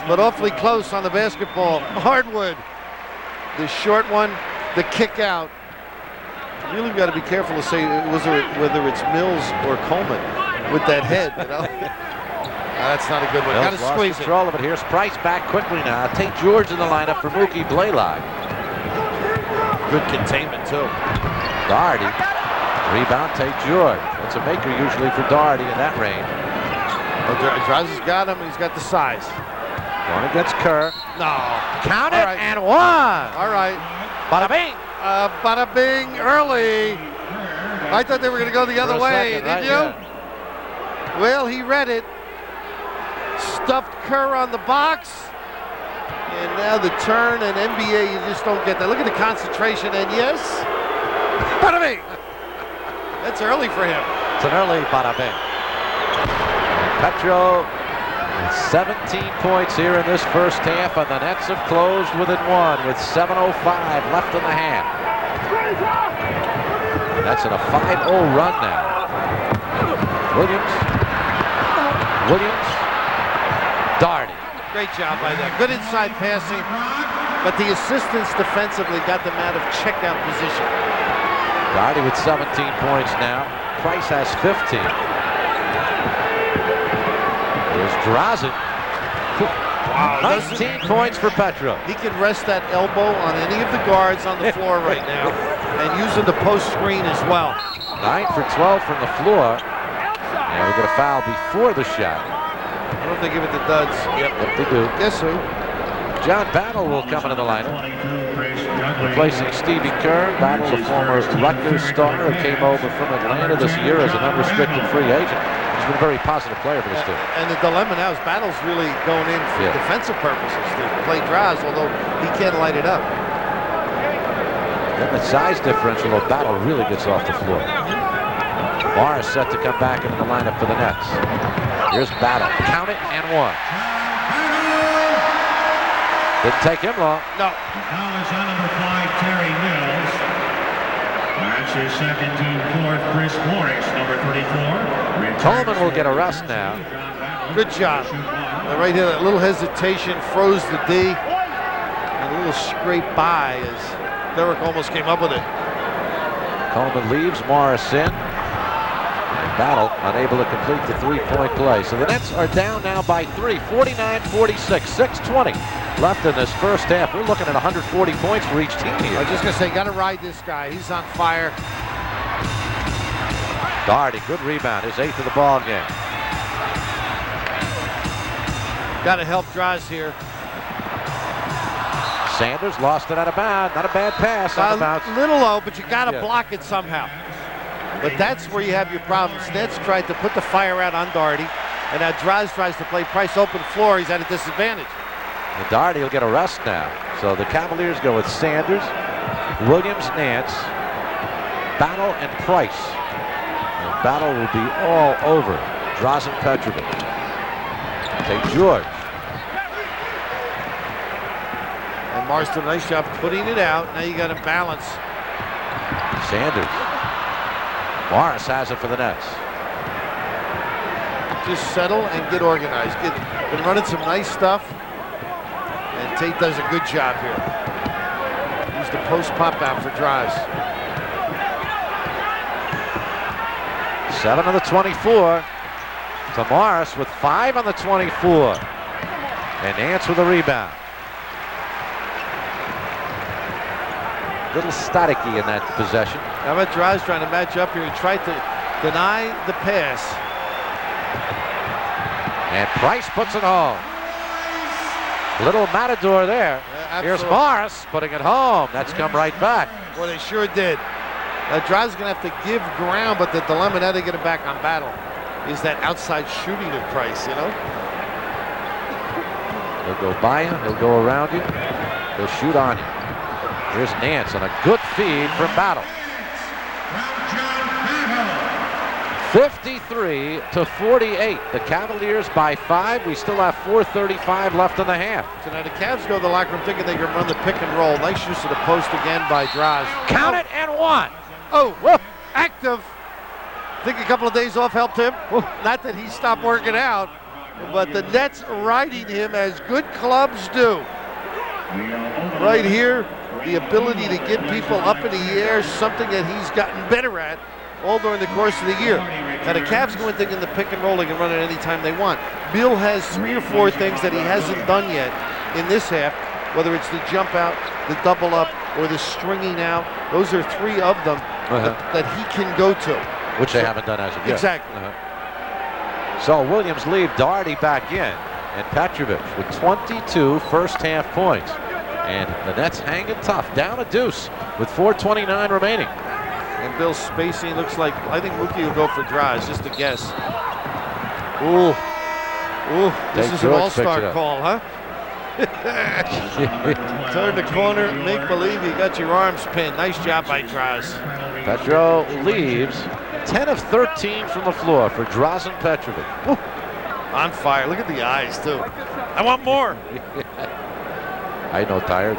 but awfully close on the basketball. Hardwood, the short one, the kick out. Really got to be careful to say whether it's Mills or Coleman with that head. You know? That's not a good one. Got to squeeze control of it. Here's Price back quickly now. Tate George in the lineup for Mookie Blaylock. Good containment too. Daugherty, rebound Tate George. That's a maker usually for Daugherty in that range. Draws has got him. He's got the size. Going against Kerr. No. Count it and one. All right. Bada bing. Bada bing early. I thought they were going to go the other way, didn't you? Yeah. Well, he read it. Stuffed Kerr on the box. And now the turn, and NBA, you just don't get that. Look at the concentration, and yes. Bada bing. That's early for him. It's an early bada bing. Petro, 17 points here in this first half, and the Nets have closed within 1 with 7:05 left in the half. And that's in a 5-0 run now. Williams, Daugherty. Great job by them. Good inside passing, but the assistants defensively got them out of checkout position. Daugherty with 17 points now. Price has 15. Here's Drazen. Wow, 19 points for Petro. He can rest that elbow on any of the guards on the floor right now, and using the post screen as well. 9 for 12 from the floor. And we get a foul before the shot. I don't think give it to Duds. Yep, they do. Guess who? John Battle will come into the lineup, replacing Stevie Kerr. Battle, the former Rutgers star who came over from Atlanta this year as an unrestricted free agent. He's been a very positive player for this team. And the dilemma now is Battle's really going in for defensive purposes to play drives, although he can't light it up. Then the size differential of Battle really gets off the floor. Morris set to come back into the lineup for the Nets. Here's Battle. Count it and one. Didn't take him long. No. Foul is on number 5, Terry Mills. That's his second, team fourth. Chris Morris, number 34. Coleman will get a rest now. Good job. Right here, that little hesitation froze the D. And a little scrape by as Derek almost came up with it. Coleman leaves, Morris in. Battle unable to complete the three-point play. So the Nets are down now by 3, 49-46, 6:20 left in this first half. We're looking at 140 points for each team here. I was just going to say, got to ride this guy. He's on fire. Daugherty, good rebound, his 8th of the ball game. Got to help Draws here. Sanders lost it out of bounds. Not a bad pass on the bounce. A little low, but you got to block it somehow. But that's where you have your problems. Nets tried to put the fire out on Daugherty, and now Draws tries to play Price open floor. He's at a disadvantage. And Daugherty will get a rest now. So the Cavaliers go with Sanders, Williams, Nance, Battle, and Price. And Battle will be all over Mozart Petrovic. Tate George. And Morris did a nice job putting it out. Now you got to balance. Sanders. Morris has it for the Nets. Just settle and get organized. Been running some nice stuff. And Tate does a good job here. Use the post pop out for drives. 7 on the 24 to Morris with 5 on the 24. And Nance with a rebound. Little staticky in that possession. How about Draws trying to match up here and try to deny the pass. And Price puts it home. Little matador there. Here's absolutely. Morris putting it home. That's come right back. Well, they sure did. Draza's going to have to give ground, but the dilemma now they get it back on Battle is that outside shooting of Price, you know? He'll go by you. He'll go around you. He'll shoot on you. Here's Nance on a good feed from Battle. 53-48. The Cavaliers by 5. We still have 4:35 left in the half. So now the Cavs go to the locker room thinking they can run the pick and roll. Nice use of the post again by Draz. Count it and 1. Oh, whoop, active. Think a couple of days off helped him. Not that he stopped working out, but the Nets riding him as good clubs do. Right here, the ability to get people up in the air, something that he's gotten better at all during the course of the year. Now the Cavs go in thinking the pick and roll, they can run it anytime they want. Bill has 3 or 4 things that he hasn't done yet in this half, whether it's the jump out, the double up, or the stringing out. Those are 3 of them that he can go to. Which they haven't done as of yet. Exactly. So Williams leave Daugherty back in, and Petrovic with 22 first half points. And the Nets hanging tough, down a deuce with 4:29 remaining. And Bill's spacing looks like, I think Mookie will go for Draz, just a guess. Ooh, this is an all-star call, huh? Turn the corner, make believe you got your arms pinned. Nice job by Draz. Petro leaves 10 of 13 from the floor for Drazen Petrovic. On fire. Look at the eyes, too. I want more. I know, tired.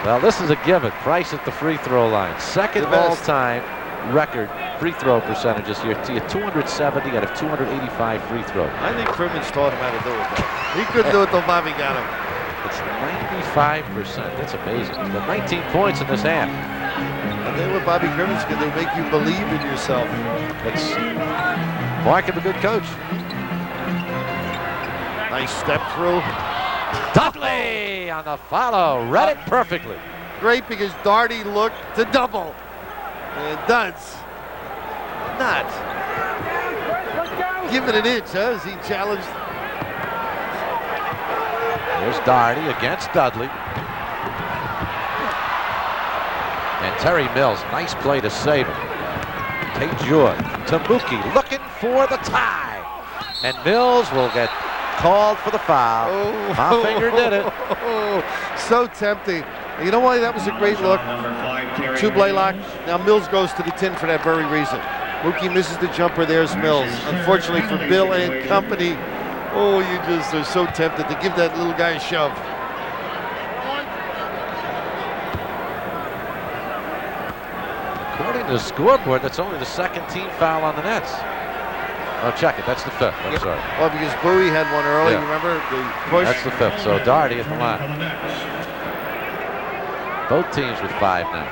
Well, this is a given. Price at the free throw line. Second all-time record free throw percentages here. 270 out of 285 free throws. I think Crimmins taught him how to do it, though. He couldn't do it till Bobby got him. It's 95%. That's amazing. But 19 points in this half. I think what Bobby Crimmins can do, make you believe in yourself. That's mark of a good coach. Nice step through. Dudley on the follow. Read it perfectly. Great, because Daugherty looked to double. And does not give it an inch, huh? As he challenged. There's Daugherty against Dudley. And Terry Mills, nice play to save him. Tate George to Mookie, looking for the tie. And Mills will get called for the foul. My finger did it. So tempting. You know why that was a great look? To Blaylock. Now Mills goes to the tin for that very reason. Mookie misses the jumper. There's Mills. Unfortunately for Bill and company, you just are so tempted to give that little guy a shove. According to the scoreboard, that's only the second team foul on the Nets. Oh, check it. That's the 5th. I'm sorry. Well, because Bowie had one early. Yeah. Remember the push? That's the 5th. So Daugherty at the line. Both teams with 5 now.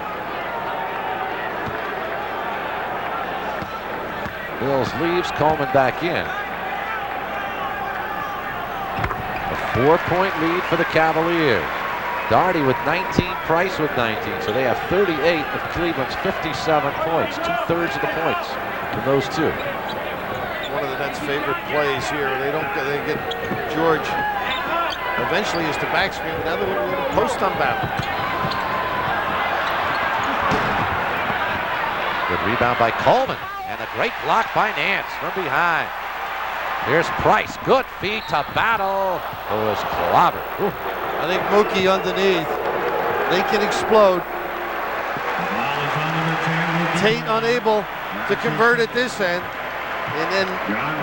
Mills leaves. Coleman back in. A 4-point lead for the Cavaliers. Daugherty with 19, Price with 19. So they have 38 of Cleveland's 57 points. 2/3 of the points from those two. One of the Nets' favorite plays here. They get George. Eventually is the back screen. Now they're going to post on Battle. Good rebound by Coleman. And a great block by Nance from behind. Here's Price. Good feed to Battle. It was clobbered. Ooh. I think Mookie underneath. They can explode. Tate unable to convert at this end. And then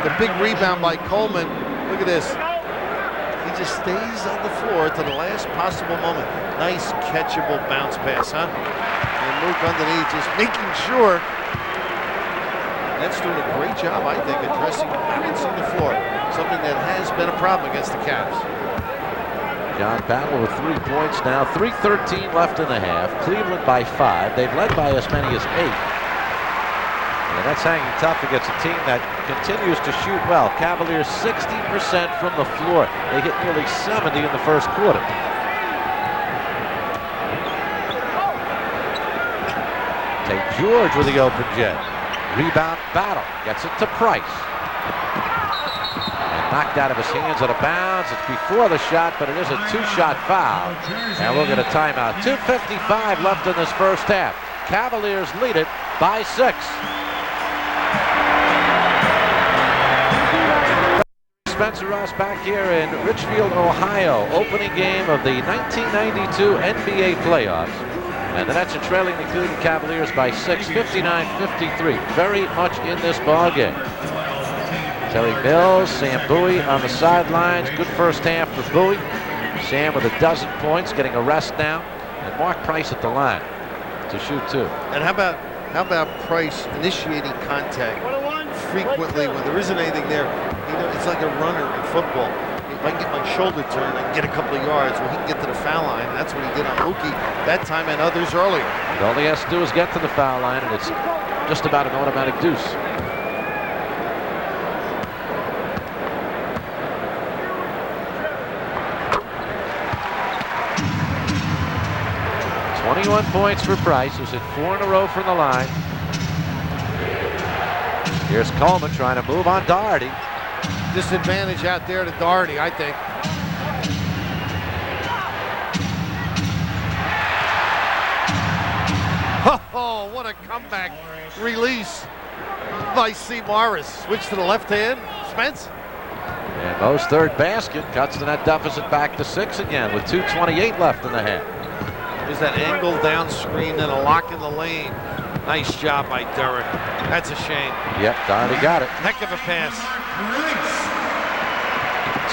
the big rebound by Coleman. Look at this. He just stays on the floor to the last possible moment. Nice catchable bounce pass, huh? And Mook underneath just making sure. That's doing a great job, I think, addressing balancing the floor. Something that has been a problem against the Cavs. John Battle with 3 points now. 3:13 left in the half. Cleveland by 5. They've led by as many as 8. And that's hanging tough against a team that continues to shoot well. Cavaliers 60% from the floor. They hit nearly 70 in the first quarter. Tate George with the open jet. Rebound Battle. Gets it to Price. And knocked out of his hands out of bounds. It's before the shot, but it is a two-shot foul. And we'll get a timeout. 2:55 left in this first half. Cavaliers lead it by 6. Spencer Ross back here in Richfield, Ohio. Opening game of the 1992 NBA playoffs. And the Nets are trailing the Cleveland Cavaliers by 6, 59-53. Very much in this ball game. Terry Mills, Sam Bowie on the sidelines. Good first half for Bowie. Sam with a dozen points, getting a rest now. And Mark Price at the line to shoot 2. And how about Price initiating contact frequently when there isn't anything there? You know, it's like a runner in football. If I can get my shoulder turned and get a couple of yards, well, he can get to the foul line. And that's what he did on Mookie that time and others earlier. All he has to do is get to the foul line, and it's just about an automatic deuce. .21 points for Price, who's hit 4 in a row from the line. Here's Coleman trying to move on Daugherty. Disadvantage out there to Daugherty, I think. Oh, what a comeback release by C. Morris. Switch to the left hand, Spence. And Mo's third basket cuts the net deficit back to 6 again with 2:28 left in the half. There's that angle down screen and a lock in the lane. Nice job by Derrick. That's a shame. Yep, Daugherty got it. Heck of a pass.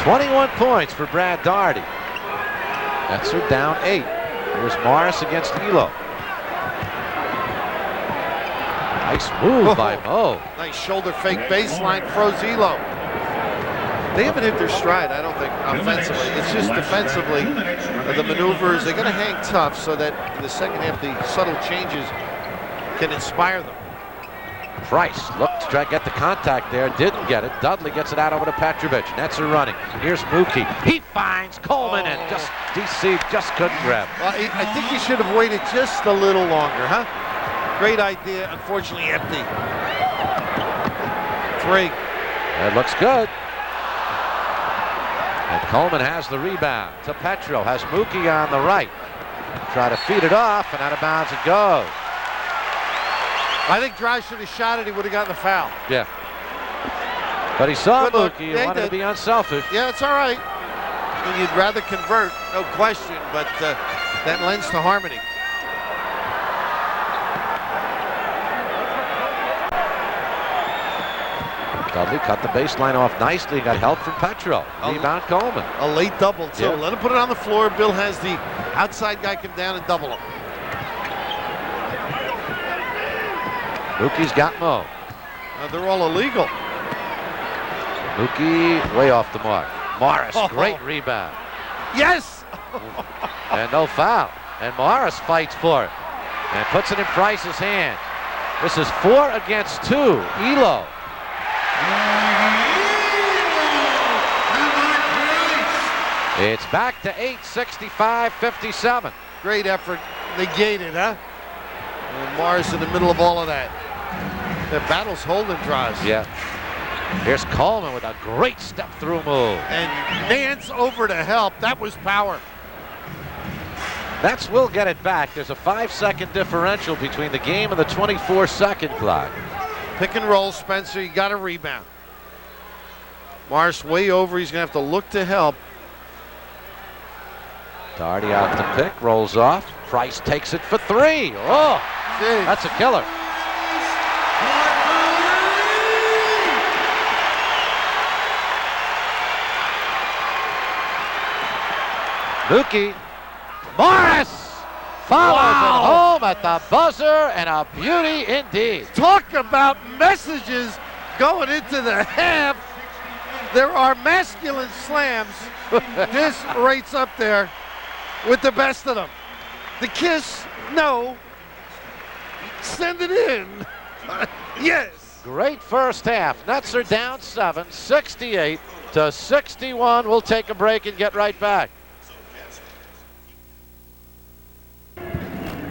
21 points for Brad Daugherty. Nets are down 8. Here's Morris against Elo. Nice move by Mo. Nice shoulder fake baseline, froze Elo. They haven't hit their stride, I don't think, offensively. It's just defensively, the maneuvers, they're going to hang tough so that in the second half, the subtle changes can inspire them. Price looked to try to get the contact there, didn't get it. Dudley gets it out over to Petrovic. Nets are running. Here's Mookie. He finds Coleman and just DC just couldn't grab. Well, I think he should have waited just a little longer, huh? Great idea, unfortunately empty. 3. It looks good. And Coleman has the rebound to Petro. Has Mookie on the right. Try to feed it off, and out of bounds it goes. I think Dry should have shot it. He would have gotten the foul. Yeah. But he saw Good look. Mookie and Yeah, he wanted to did. be unselfish. Yeah, it's all right. I mean, you'd rather convert, no question, but that lends to harmony. Dudley cut the baseline off nicely. Got help from Petro. Rebound Coleman. A late double, too. Yeah. Let him put it on the floor. Bill has the outside guy come down and double him. Mookie's got Mo. They're all illegal. Mookie way off the mark. Morris, great rebound. Yes! And no foul. And Morris fights for it. And puts it in Price's hand. This is 4 against 2. Elo. It's back to 8, 65-57. Great effort. Negated, huh? And Morris in the middle of all of that. The battle's holding Draws. Yeah. Here's Coleman with a great step-through move. And Nance over to help. That was power. Nets will get it back. There's a 5-second differential between the game and the 24-second clock. Pick and roll, Spencer. You got a rebound. Morris way over. He's going to have to look to help. Daugherty out to pick, rolls off. Price takes it for 3. Oh, Jeez. that's a killer. Mookie. Morris follows it home at the buzzer, and a beauty indeed. Talk about messages going into the half. There are masculine slams. This rates up there with the best of them. The kiss, no. Send it in. Yes. Great first half. Nets are down 7, 68-61. We'll take a break and get right back.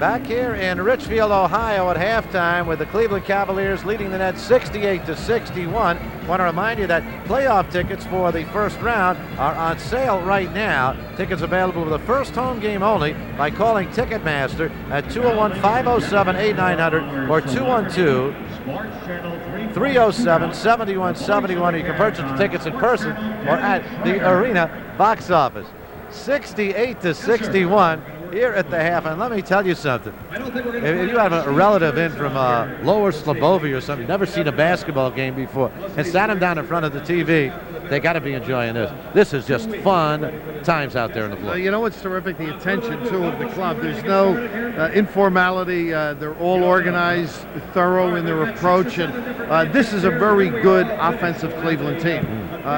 Back here in Richfield, Ohio at halftime with the Cleveland Cavaliers leading the Nets 68-61. Want to remind you that playoff tickets for the first round are on sale right now. Tickets available for the first home game only by calling Ticketmaster at 201-507-8900 or 212-307-7171. You can purchase the tickets in person or at the arena box office. 68-61. Here at the half, and let me tell you something. If you have a relative in from Lower Slobovia or something, never seen a basketball game before, and sat them down in front of the TV, they got to be enjoying this. This is just fun times out there on the floor. You know what's terrific? The attention, too, of the club. There's no informality. They're all organized, thorough in their approach, and this is a very good offensive Cleveland team.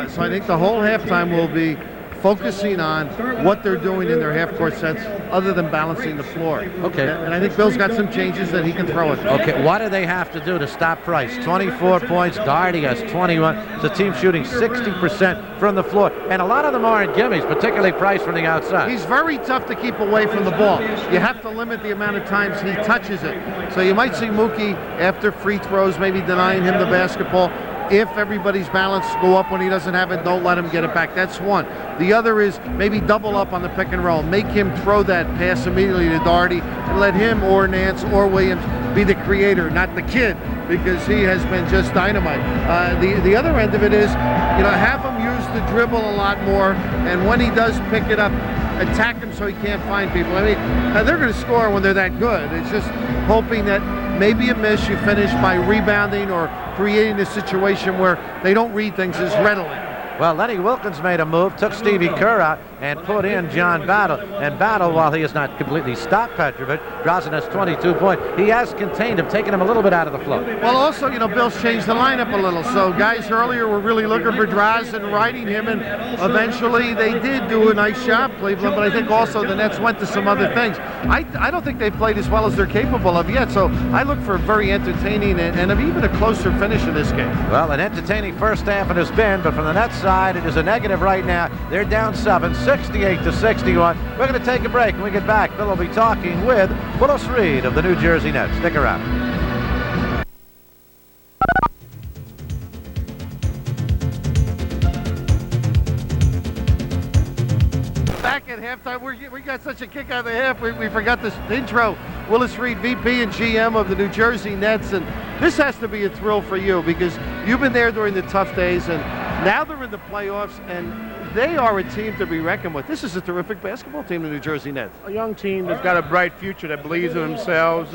So I think the whole halftime will be focusing on what they're doing in their half-court sets other than balancing the floor. Okay. And I think Bill's got some changes that he can throw at them. Okay, what do they have to do to stop Price? 24 points, Daugherty has 21. It's a team shooting 60% from the floor. And a lot of them aren't gimmies, particularly Price from the outside. He's very tough to keep away from the ball. You have to limit the amount of times he touches it. So you might see Mookie, after free throws, maybe denying him the basketball. If everybody's balanced, go up when he doesn't have it, don't let him get it back. That's one. The other is maybe double up on the pick and roll. Make him throw that pass immediately to Daugherty and let him or Nance or Williams be the creator, not the kid, because he has been just dynamite. The other end of it is, have him use the dribble a lot more, and when he does pick it up, attack him so he can't find people. I mean, they're going to score when they're that good. It's just hoping that maybe a miss, you finish by rebounding or creating a situation where they don't read things as readily. Well, Lenny Wilkins made a move, took Stevie Kerr out, and put in John Battle. And Battle, while he has not completely stopped Petrovic, Drazen has 22 points. He has contained him, taking him a little bit out of the flow. Well, also, Bill's changed the lineup a little. So guys earlier were really looking for Drazen, riding him, and eventually they did do a nice job, Cleveland. But I think also the Nets went to some other things. I don't think they've played as well as they're capable of yet. So I look for a very entertaining and even a closer finish in this game. Well, an entertaining first half it has been, but from the Nets side, it is a negative right now. They're down 7, 68-61. We're going to take a break. When we get back, Bill will be talking with Willis Reed of the New Jersey Nets. Stick around. Back at halftime, we got such a kick out of the half, we forgot this intro. Willis Reed, VP and GM of the New Jersey Nets, and this has to be a thrill for you because you've been there during the tough days, and now they're in the playoffs, and they are a team to be reckoned with. This is a terrific basketball team, the New Jersey Nets. A young team that's got a bright future, that believes in themselves.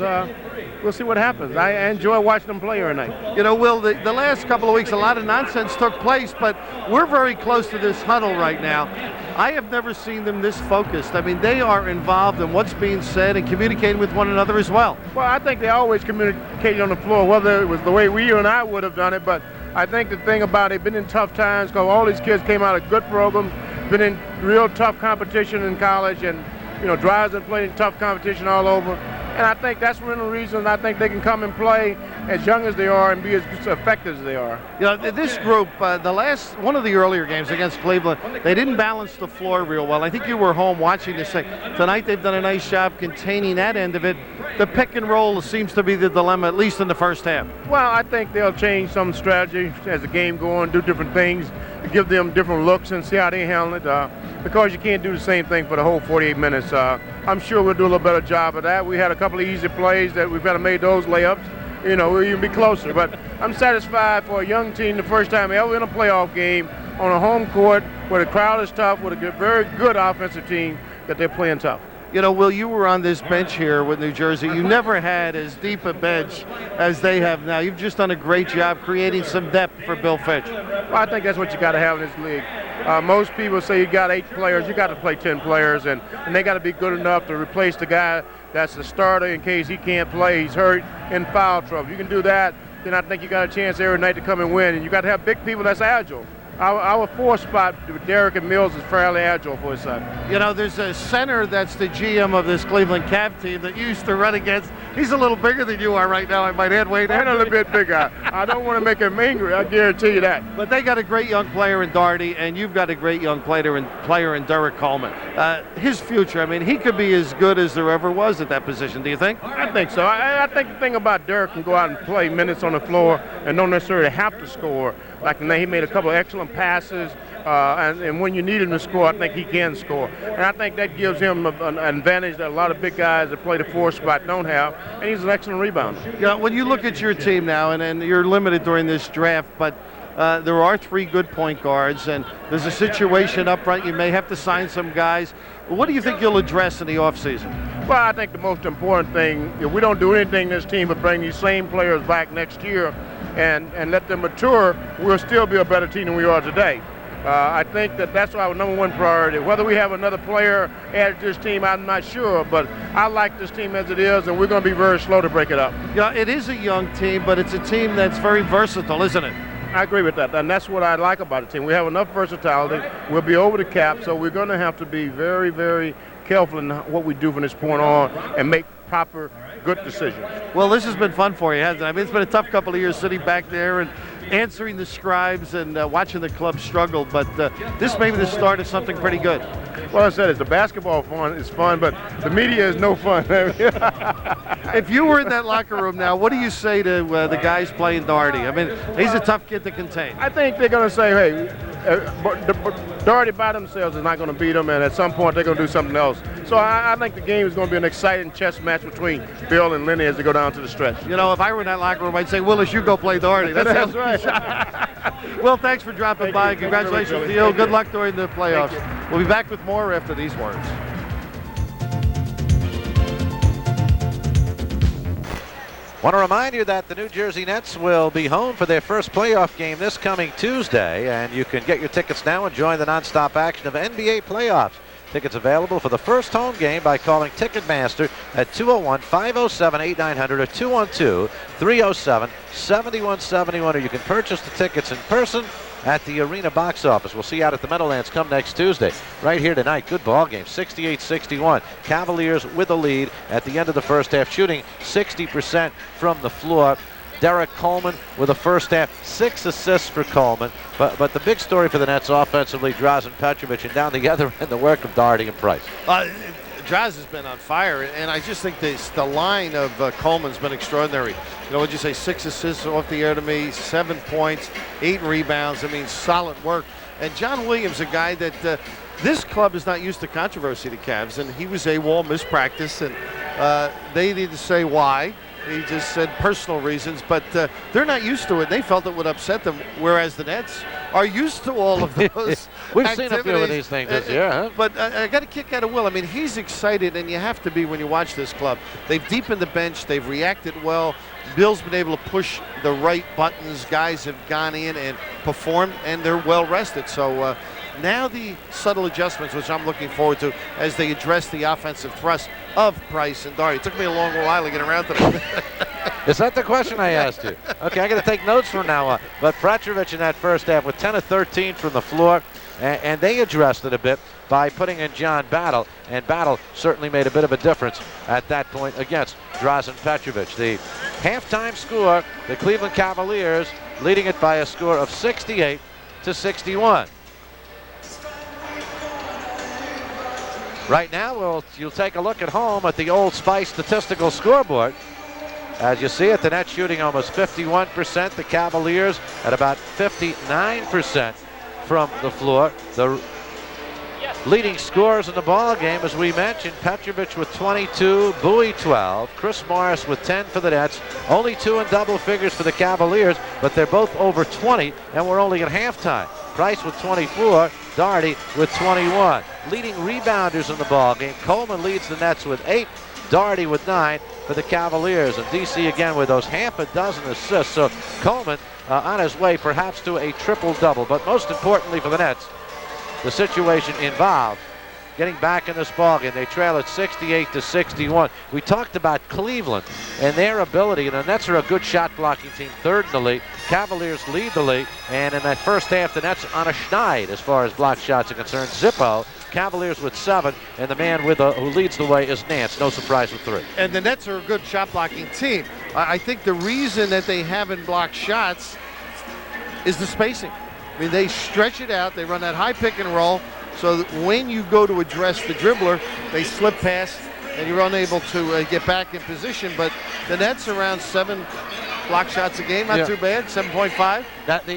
We'll see what happens. I enjoy watching them play every night. Will, the last couple of weeks, a lot of nonsense took place, but we're very close to this huddle right now. I have never seen them this focused. I mean, they are involved in what's being said and communicating with one another as well. Well, I think they always communicated on the floor, whether it was the way you and I would have done it, but I think the thing about it, they've been in tough times because all these kids came out of good programs, been in real tough competition in college, and Drazen played in tough competition all over. And I think that's one of the reasons I think they can come and play as young as they are and be as effective as they are. This group, one of the earlier games against Cleveland, they didn't balance the floor real well. I think you were home watching this thing. Tonight they've done a nice job containing that end of it. The pick and roll seems to be the dilemma, at least in the first half. Well, I think they'll change some strategy as the game goes on, do different things, give them different looks and see how they handle it. Because you can't do the same thing for the whole 48 minutes. I'm sure we'll do a little better job of that. We had a couple of easy plays that we've got to make those layups. We'll even be closer. But I'm satisfied for a young team, the first time ever in a playoff game on a home court where the crowd is tough, with a very good offensive team, that they're playing tough. Will, you were on this bench here with New Jersey. You never had as deep a bench as they have now. You've just done a great job creating some depth for Bill Fitch. Well, I think that's what you got to have in this league. Most people say you got 8 players. You got to play 10 players, and they got to be good enough to replace the guy that's the starter in case he can't play, he's hurt, in foul trouble. You can do that, then I think you got a chance every night to come and win. And you got to have big people that's agile. our 4 spot with Derek and Mills is fairly agile for his side. You know, there's a center that's the GM of this Cleveland Cav team that you used to run against. He's a little bigger than you are right now, I might add, Wade. And a little bit bigger. I don't want to make him angry, I guarantee you that. But they got a great young player in Daugherty, and you've got a great young player in Derek Coleman. His future, I mean, he could be as good as there ever was at that position, do you think? I think so. I think the thing about Derek can go out and play minutes on the floor and don't necessarily have to score. Like he made a couple of excellent passes, and when you need him to score, I think he can score. And I think that gives him an advantage that a lot of big guys that play the 4 spot don't have, and he's an excellent rebounder. Yeah, when you look at your team now, and you're limited during this draft, but there are 3 good point guards, and there's a situation up front. You may have to sign some guys. What do you think you'll address in the offseason? Well, I think the most important thing, if we don't do anything in this team but bring these same players back next year and let them mature, we'll still be a better team than we are today. I think that's our number 1 priority. Whether we have another player added to this team, I'm not sure, but I like this team as it is, and we're going to be very slow to break it up. Yeah, it is a young team, but it's a team that's very versatile, isn't it? I agree with that, and that's what I like about the team. We have enough versatility. We'll be over the cap, so we're going to have to be very, very careful in what we do from this point on and make proper, good decisions. Well, this has been fun for you, hasn't it? I mean, it's been a tough couple of years sitting back there and answering the scribes and watching the club struggle, but this may be the start of something pretty good. Well, I said, it's the basketball fun is fun, but the media is no fun. If you were in that locker room now, what do you say to the guys playing Daugherty? I mean, he's a tough kid to contain. I think they're going to say, hey, Daugherty by themselves is not going to beat them, and at some point they're going to do something else. So I think the game is going to be an exciting chess match between Bill and Lenny as they go down to the stretch. You know, if I were in that locker room, I'd say, Willis, you go play Daugherty. That's right. Well, thanks for dropping by. Congratulations to you. Good luck during the playoffs. We'll be back with more after these words. Want to remind you that the New Jersey Nets will be home for their first playoff game this coming Tuesday, and you can get your tickets now and join the nonstop action of NBA playoffs. Tickets available for the first home game by calling Ticketmaster at 201-507-8900 or 212-307-7171, or you can purchase the tickets in person at the arena box office. We'll see you out at the Meadowlands come next Tuesday. Right here tonight, good ball game, 68-61. Cavaliers with a lead at the end of the first half, shooting 60% from the floor. Derek Coleman with a first half, 6 assists for Coleman. But the big story for the Nets offensively, Mozart Petrovic, and down the other end, the work of Daugherty and Price. Draz has been on fire, and I just think the line of Coleman's been extraordinary. You know, what'd you say, 6 assists off the air to me, 7 points, 8 rebounds. I mean, solid work. And John Williams, a guy that this club is not used to controversy, the Cavs, and he was AWOL, mispractice, and they need to say why. He just said personal reasons, but they're not used to it. They felt it would upset them, whereas the Nets are used to all of those We've activities. seen a few of these things this year, huh? But I got a kick out of Will. I mean, he's excited, and you have to be when you watch this club. They've deepened the bench. They've reacted well. Bill's been able to push the right buttons. Guys have gone in and performed, and they're well rested. So now the subtle adjustments, which I'm looking forward to, as they address the offensive thrust of Price and Daugherty. It took me a long while to get around to that. Is that the question I asked you? Okay, I got to take notes from now on. But Petrovic in that first half with 10 of 13 from the floor, and they addressed it a bit by putting in John Battle, and Battle certainly made a bit of a difference at that point against Mozart Petrovic. The halftime score, the Cleveland Cavaliers leading it by a score of 68-61. Right now, you'll take a look at home at the Old Spice statistical scoreboard. As you see it, the Nets shooting almost 51%, the Cavaliers at about 59% from the floor. The leading scorers in the ball game, as we mentioned, Petrovic with 22, Bowie 12, Chris Morris with 10 for the Nets, only 2 in double figures for the Cavaliers, but they're both over 20, and we're only at halftime. Price with 24, Daugherty with 21. Leading rebounders in the ball game, Coleman leads the Nets with 8, Daugherty with 9 for the Cavaliers, and DC again with those half a dozen assists. So Coleman on his way perhaps to a triple-double. But most importantly for the Nets, the situation involved getting back in this ballgame. They trail at 68-61. We talked about Cleveland and their ability, and the Nets are a good shot blocking team, third in the league. Cavaliers lead the league, and in that first half, the Nets on a schneid as far as block shots are concerned. Zippo, Cavaliers with 7, and the man with who leads the way is Nance. No surprise with 3. And the Nets are a good shot blocking team. I think the reason that they haven't blocked shots is the spacing. I mean, they stretch it out. They run that high pick and roll, so that when you go to address the dribbler, they slip past, and you're unable to get back in position. But the Nets around 7 block shots a game, not too bad, 7.5.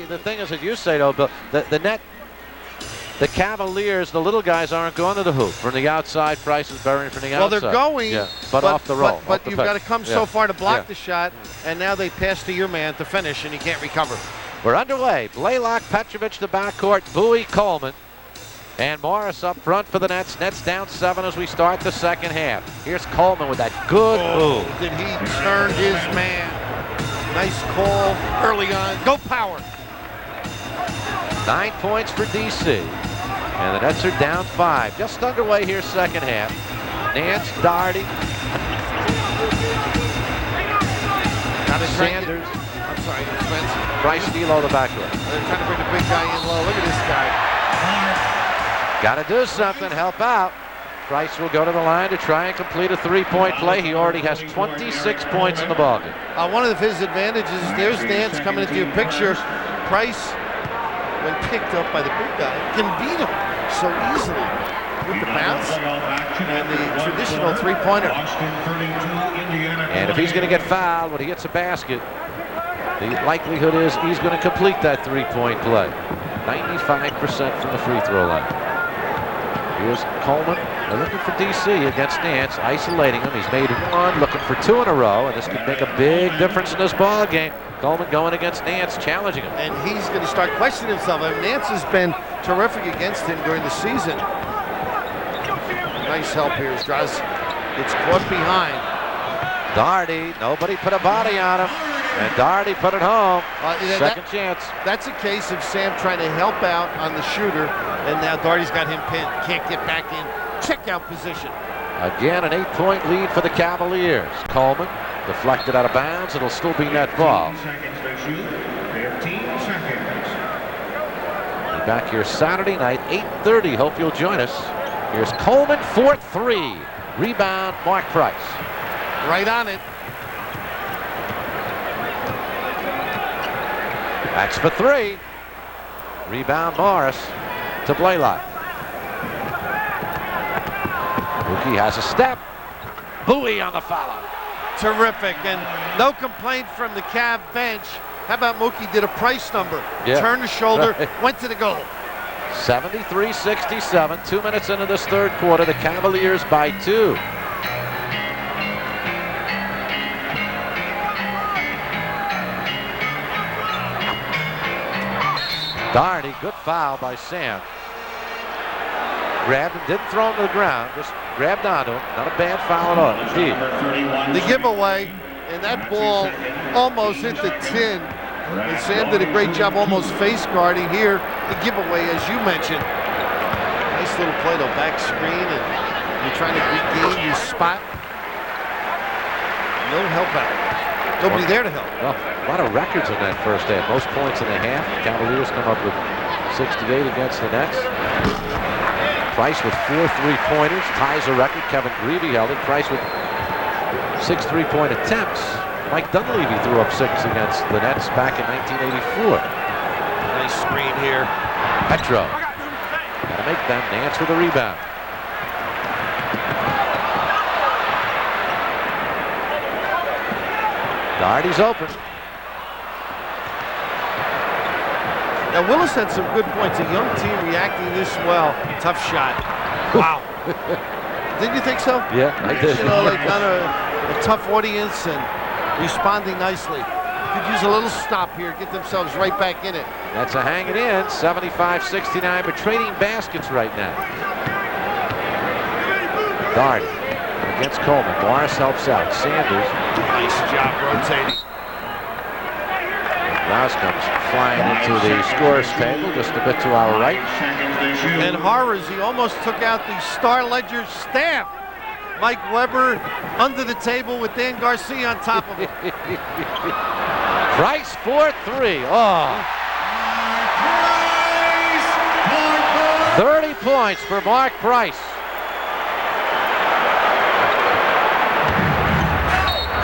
The thing is that you say, though, Bill, the Cavaliers, the little guys aren't going to the hoop. From the outside, Price is burying from the outside. Well, they're going, but off the roll. But you've got to come so far to block the shot, and now they pass to your man to finish, and you can't recover. We're underway. Blaylock, Petrovic, the backcourt, Bowie, Coleman, and Morris up front for the Nets. Nets down 7 as we start the second half. Here's Coleman with that good move. Did he turn his man? Nice call early on. Go power. 9 points for DC. And the Nets are down 5. Just underway here, second half. Nance, Daugherty, Sanders. I'm sorry, Spence. Bryce D'Lo, the backcourt. They're trying to bring the big guy in low. Look at this guy. Got to do something, help out. Price will go to the line to try and complete a 3-point play. He already has 26 points in the ballgame. One of his advantages, there's Nance coming into your picture. Price, when picked up by the big guy, can beat him so easily with the bounce and the traditional 3-pointer. And if he's going to get fouled when he hits a basket, the likelihood is he's going to complete that 3-point play. 95% from the free throw line. Here's Coleman. They're looking for DC against Nance, isolating him. He's made 1, looking for 2 in a row, and this could make a big difference in this ball game. Coleman going against Nance, challenging him. And he's going to start questioning himself. I mean, Nance has been terrific against him during the season. Nice help here as Draz gets caught behind. Daugherty, nobody put a body on him, and Daugherty put it home. Second chance. That's a case of Sam trying to help out on the shooter, and now Daugherty's got him pinned. Can't get back in checkout position. Again, an 8-point lead for the Cavaliers. Coleman deflected out of bounds. It'll still be net ball. 15 seconds. We're back here Saturday night, 8:30. Hope you'll join us. Here's Coleman for 3. Rebound, Mark Price. Right on it. That's for 3. Rebound, Morris to Blaylock. Mookie has a step. Bowie on the follow. Terrific, and no complaint from the Cav bench. How about Mookie did a Price number? Turned the shoulder, went to the goal. 73-67, 2 minutes into this third quarter. The Cavaliers by 2. Daugherty, good foul by Sam. Grabbed him, didn't throw him to the ground, just grabbed onto him. Not a bad foul at all, indeed. The giveaway, and that ball almost hit the tin. And Sam did a great job almost face guarding here. The giveaway, as you mentioned. Nice little play, though, back screen, and you're trying to regain your spot. No help out. Nobody there to help. Well, a lot of records in that first half. Most points in the half. The Cavaliers come up with 68 against the Nets. Price with 4 3-pointers, ties a record. Kevin Greavy held it. Price with 6 3-point attempts. Mike Dunleavy threw up 6 against the Nets back in 1984. Nice screen here. Petro. Gotta make them. Nance with a rebound. Daugherty's open. Now, Willis had some good points. A young team reacting this well. Tough shot. Wow. Didn't you think so? Yeah, I did. You know, like on a tough audience and responding nicely. Could use a little stop here, get themselves right back in it. That's a hanging in, 75-69, but trading baskets right now. Daugherty against Coleman. Morris helps out. Sanders. Nice job rotating. Rouse comes flying into the scorer's table, just a bit to our right. And horrors, he almost took out the Star Ledger staff. Mike Weber under the table with Dan Garcia on top of him. Price for 3. Oh. 30 points for Mark Price.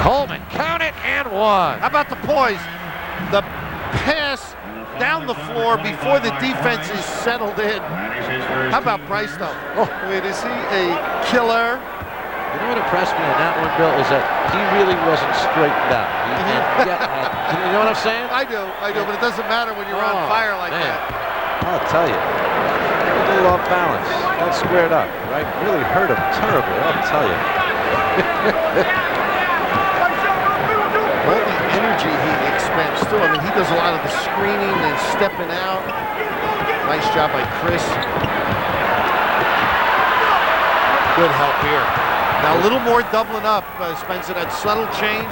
Coleman, count it, and 1. How about the poise? The pass down the floor before the defense is settled in. How about Price, though? I mean, is he a killer? You know what impressed me on that one, Bill, is that he really wasn't straightened out. You know what I'm saying? I do, but it doesn't matter when you're on fire like man. that. I'll tell you. A little off balance. Not squared up, right? Really hurt him terribly, I'll tell you. All the energy he expends, too. I mean, he does a lot of the screening and stepping out. Nice job by Chris. Good help here. Now a little more doubling up, Spencer, that subtle change.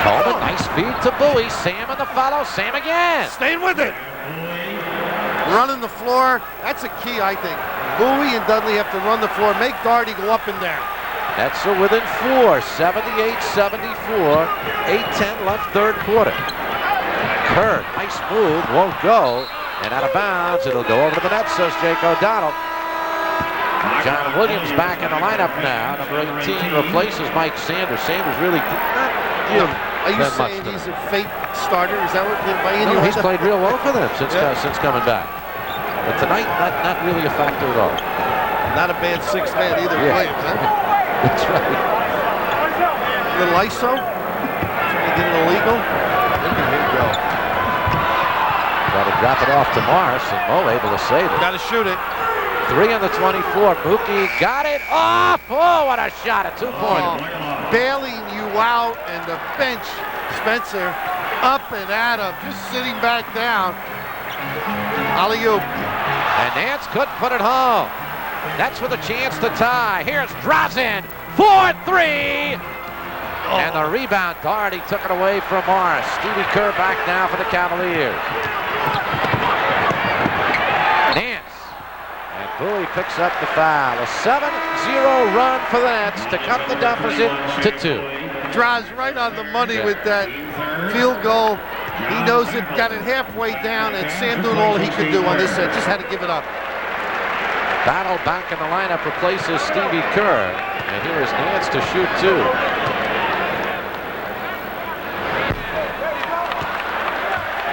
Coleman, nice feed to Bowie. Sam on the follow, Sam again. Staying with it. Running the floor, that's a key, I think. Bowie and Dudley have to run the floor, make Daugherty go up and down. Nets are within 4, 78-74, 8:10 left third quarter. Kerr, nice move, won't go, and out of bounds. It'll go over to the net, says Jake O'Donnell. John Williams back in the lineup now. Number 18 replaces Mike Sanders. Sanders really did not give Are you that much saying to he's him. a fake starter? Is that what by any No, way? he's played real well for them since coming back. But tonight, not really a factor at all. Not a bad sixth man either, Williams, huh? That's right. Little ISO. Trying to get it illegal. Look at him go. Got to drop it off to Morris, and Mo able to save it. Got to shoot it. 3 on the 24. Mookie got it off. Oh, what a shot! A 2-pointer. Bailing you out, and the bench, Spencer, up and at him, just sitting back down. Alley-oop. And Nance couldn't put it home. That's with a chance to tie. Here's Drazen for 3. And the rebound, Daugherty took it away from Morris. Stevie Kerr back now for the Cavaliers. Nance. And Bowie picks up the foul. A 7-0 run for the Nets to cut the deficit to 2. Draws right on the money with that field goal. He knows it, got it halfway down, and Sam doing all he could do on this end. Just had to give it up. Battle back in the lineup replaces Stevie Kerr. And here is Nance to shoot 2.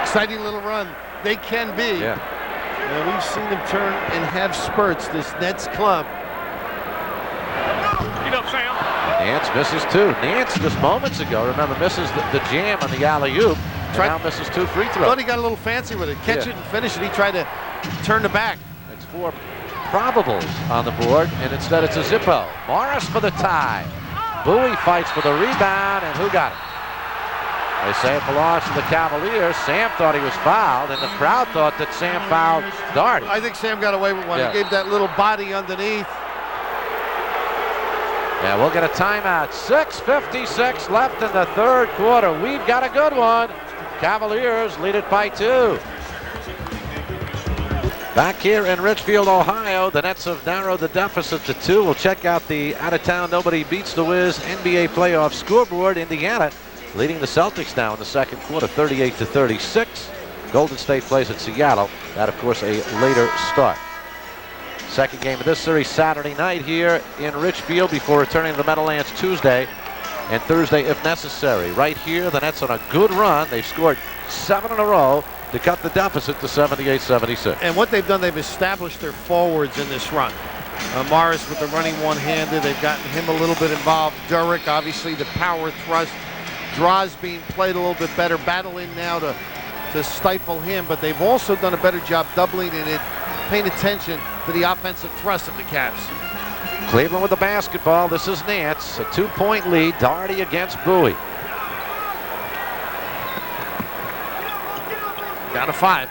Exciting little run. They can be. Yeah. And we've seen them turn and have spurts, this Nets club. Nance misses 2. Nance just moments ago, remember, misses the jam on the alley-oop. Now misses 2 free throws. Thought he got a little fancy with it. Catch it and finish it. He tried to turn the back. It's 4 probables on the board, and instead it's a Zippo. Morris for the tie. Bowie fights for the rebound, and who got it? They say it belongs to the Cavaliers. Sam thought he was fouled, and the crowd thought that Sam fouled Daugherty. I think Sam got away with one. Yeah. He gave that little body underneath. Yeah, we'll get a timeout. 6:56 left in the third quarter. We've got a good one. Cavaliers lead it by 2. Back here in Richfield, Ohio, the Nets have narrowed the deficit to 2. We'll check out the out-of-town Nobody Beats the Wiz NBA playoff scoreboard. Indiana leading the Celtics now in the second quarter, 38-36. Golden State plays at Seattle. That, of course, a later start. Second game of this series Saturday night here in Richfield before returning to the Meadowlands Tuesday and Thursday if necessary. Right here, the Nets on a good run. They've scored 7 in a row to cut the deficit to 78-76. And what they've done, they've established their forwards in this run. Morris with the running one-handed. They've gotten him a little bit involved. Durrick, obviously, the power thrust. Draws being played a little bit better. Battling now to stifle him. But they've also done a better job doubling in it, paying attention to the offensive thrust of the Cavs. Cleveland with the basketball. This is Nance. A 2-point lead. Daugherty against Bowie. Down to 5.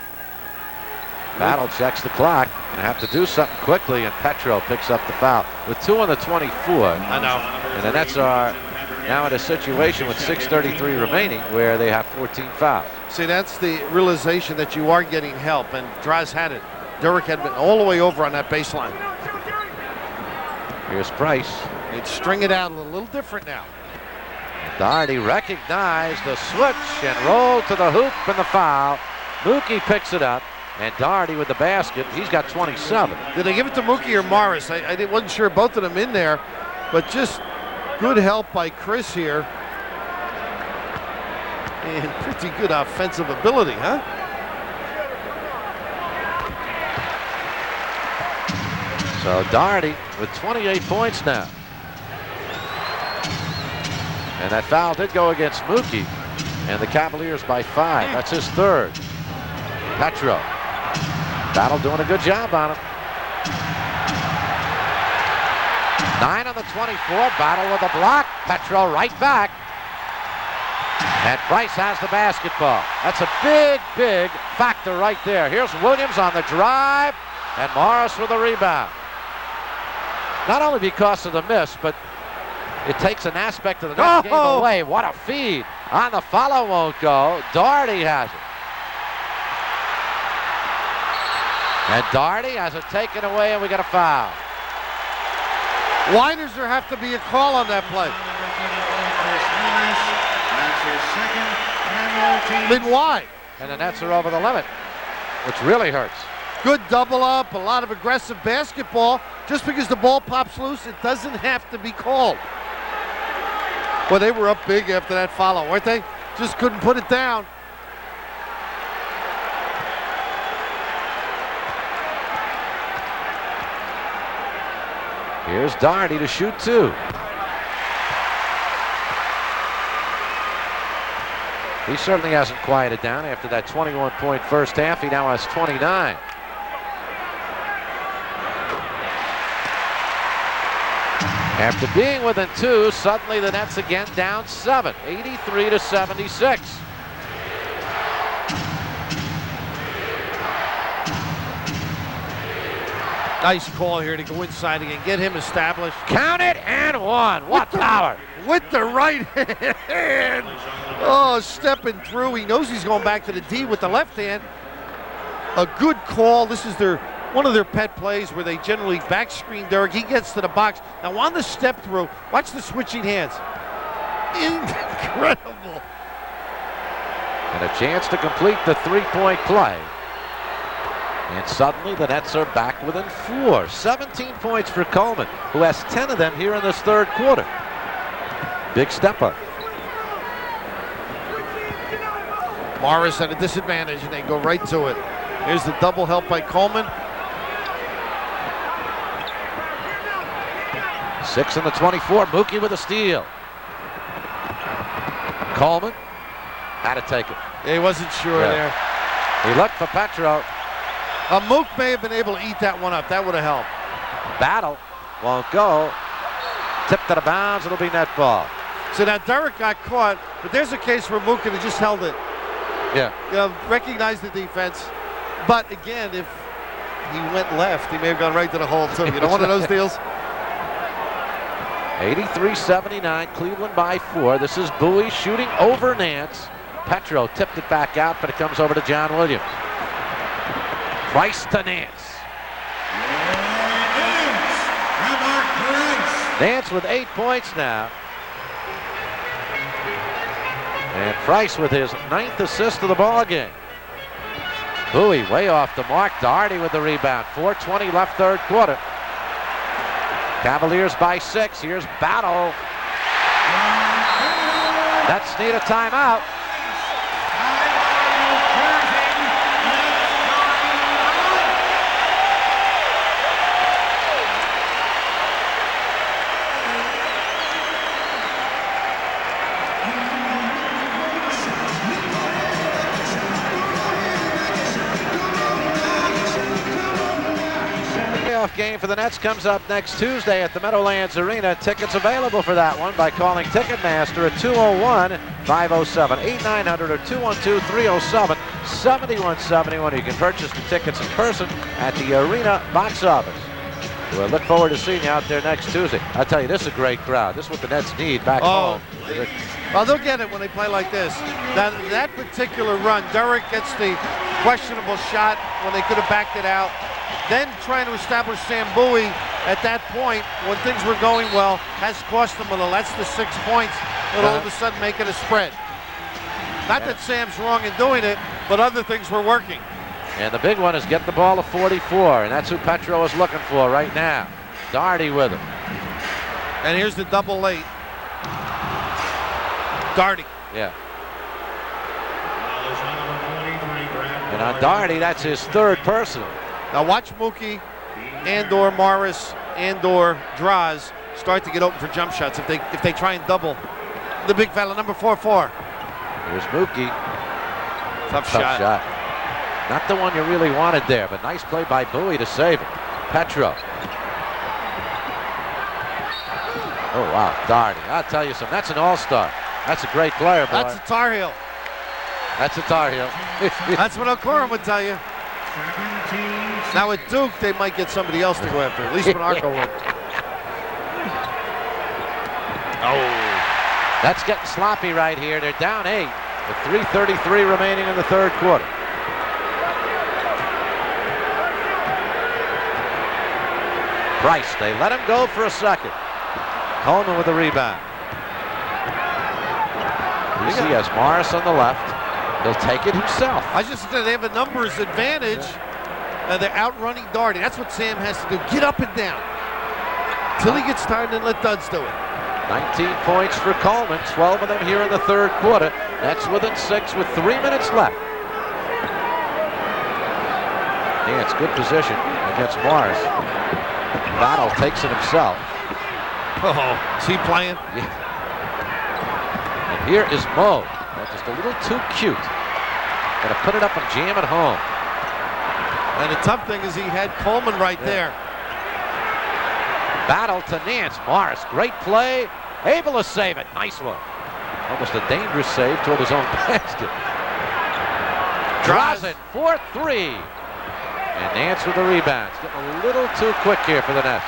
Battle checks the clock and have to do something quickly, and Petro picks up the foul with 2 on the 24. I know. And the Nets are now in a situation with 6:33 remaining where they have 14 fouls. See, that's the realization that you are getting help, and Draws had it. Durrick had been all the way over on that baseline. Here's Price. They'd string it out a little different now. Daugherty recognized the switch and rolled to the hoop and the foul. Mookie picks it up, and Daugherty with the basket. He's got 27. Did they give it to Mookie or Morris? I wasn't sure, both of them in there, but just good help by Chris here. And pretty good offensive ability, huh? So Daugherty with 28 points now. And that foul did go against Mookie, and the Cavaliers by 5. That's his third. Petro. Battle doing a good job on him. 9 on the 24. Battle with a block. Petro right back. And Price has the basketball. That's a big, big factor right there. Here's Williams on the drive, and Morris with the rebound. Not only because of the miss, but it takes an aspect of the next game away. What a feed. On the follow won't go. Daugherty has it. And Daugherty has it taken away, and we got a foul. Why does there have to be a call on that play? Then why? And the Nets are over the limit, which really hurts. Good double up, a lot of aggressive basketball. Just because the ball pops loose, it doesn't have to be called. Well, they were up big after that follow, weren't they? Just couldn't put it down. Here's Daugherty to shoot 2. He certainly hasn't quieted down after that 21-point first half. He now has 29. After being within 2, suddenly the Nets again down 7, 83-76. Nice call here to go inside again, get him established. Count it, and 1. What power! With the right hand. Oh, stepping through. He knows he's going back to the D with the left hand. A good call. This is one of their pet plays where they generally back screen Dirk. He gets to the box. Now on the step through, watch the switching hands. Incredible. And a chance to complete the 3-point play. And suddenly the Nets are back within 4. 17 points for Coleman, who has 10 of them here in this third quarter. Big step up. Morris at a disadvantage, and they go right to it. Here's the double help by Coleman. 6 on the 24. Mookie with a steal. Coleman had to take it. He wasn't sure there. He looked for Petro. Mook may have been able to eat that one up. That would have helped. Battle won't go. Tipped out of bounds. It'll be net ball. So now Derek got caught, but there's a case where Mook could have just held it. Yeah. Recognized the defense. But again, if he went left, he may have gone right to the hole too. You know, one of those deals. 83-79, Cleveland by 4. This is Bowie shooting over Nance. Petro tipped it back out, but it comes over to John Williams. Price to Nance. Nance with 8 points now. And Price with his 9th assist of the ball game. Bowie way off the mark. Daugherty with the rebound. 4:20 left third quarter. Cavaliers by 6. Here's Battle. Nets need a timeout. Game for the Nets comes up next Tuesday at the Meadowlands Arena. Tickets available for that one by calling Ticketmaster at 201-507-8900 or 212-307-7171. You can purchase the tickets in person at the arena box office. We'll look forward to seeing you out there next Tuesday. I'll tell you, this is a great crowd. This is what the Nets need back home. Well, they'll get it when they play like this. That particular run, Derek gets the questionable shot when they could have backed it out. Then trying to establish Sam Bowie at that point when things were going well has cost them a little. That's the 6 points. and all of a sudden make it a spread. Not that Sam's wrong in doing it, but other things were working. And the big one is get the ball to 44, and that's who Petro is looking for right now. Daugherty with him. And here's the double late. Daugherty. Yeah. And on Daugherty, that's his third personal. Now watch Mookie and/or Morris and/or Draws start to get open for jump shots if they try and double the big fella, number 4-4. Here's Mookie. Tough shot. Not the one you really wanted there, but nice play by Bowie to save it. Petro. Oh, wow, Daugherty. I'll tell you something. That's an all-star. That's a great player, boy. That's a Tar Heel. That's a Tar Heel. That's what O'Corum would tell you. Now at Duke, they might get somebody else to go after. At least Monarco would. Oh, that's getting sloppy right here. They're down 8 with 3:33 remaining in the third quarter. Price, they let him go for a second. Coleman with the rebound. You see, he has Morris on the left. He'll take it himself. I just said they have a numbers advantage. They're outrunning Daugherty. That's what Sam has to do. Get up and down. Till he gets tired and let Duds do it. 19 points for Coleman, 12 of them here in the third quarter. That's within 6 with 3 minutes left. Yeah, it's good position against Morris. Battle takes it himself. Oh, is he playing? Yeah. And here is Mo. Just a little too cute. Gonna put it up and jam it home. And the tough thing is he had Coleman right there. Battle to Nance. Morris, great play. Able to save it. Nice one. Almost a dangerous save toward his own basket. Draws it 4-3. And Nance with the rebound. It's getting a little too quick here for the Nets.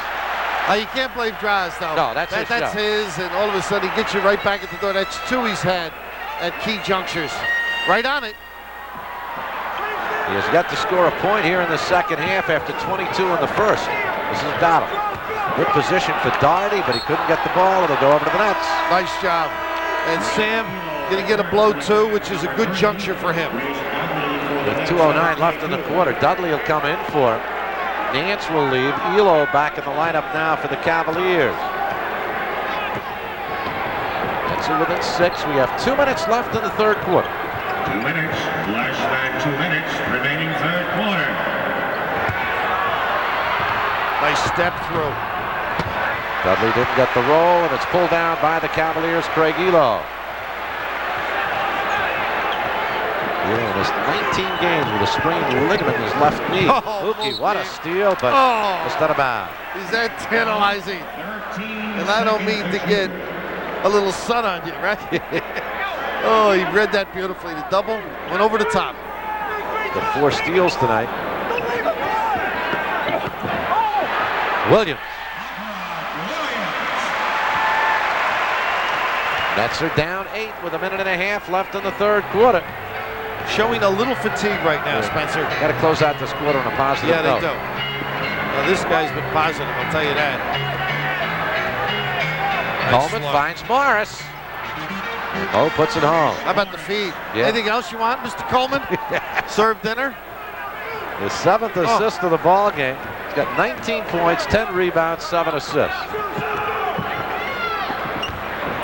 You can't blame Draws, though. No, that's his, and all of a sudden he gets you right back at the door. That's 2 he's had at key junctures. Right on it. He has got to score a point here in the second half after 22 in the first. This is Battle. Good position for Daugherty, but he couldn't get the ball. It'll go over to the Nets. Nice job. And Sam going to get a blow, too, which is a good juncture for him. With 2:09 left in the quarter, Dudley will come in for him. Nance will leave. Elo back in the lineup now for the Cavaliers. Nets are within 6. We have 2 minutes left in the third quarter. 2 minutes, less than 2 minutes remaining third quarter. Nice step through. Dudley didn't get the roll, and it's pulled down by the Cavaliers, Craig Elo. Elo missed 19 games with a sprained ligament in his left knee. Mookie, what a steal, but just out of bounds. Is that tantalizing? And I don't mean to get a little sun on you, right? Oh, he read that beautifully. The double went over the top. Got 4 steals tonight. Williams. Nets are down 8 with a minute and a half left in the third quarter. Showing a little fatigue right now, Spencer. Got to close out this quarter on a positive note. Yeah, they do. Now, this guy's been positive, I'll tell you that. Coleman finds Morris. Oh, puts it home. How about the feed? Yeah. Anything else you want, Mr. Coleman? Serve dinner? His 7th assist of the ball game. He's got 19 points, 10 rebounds, 7 assists.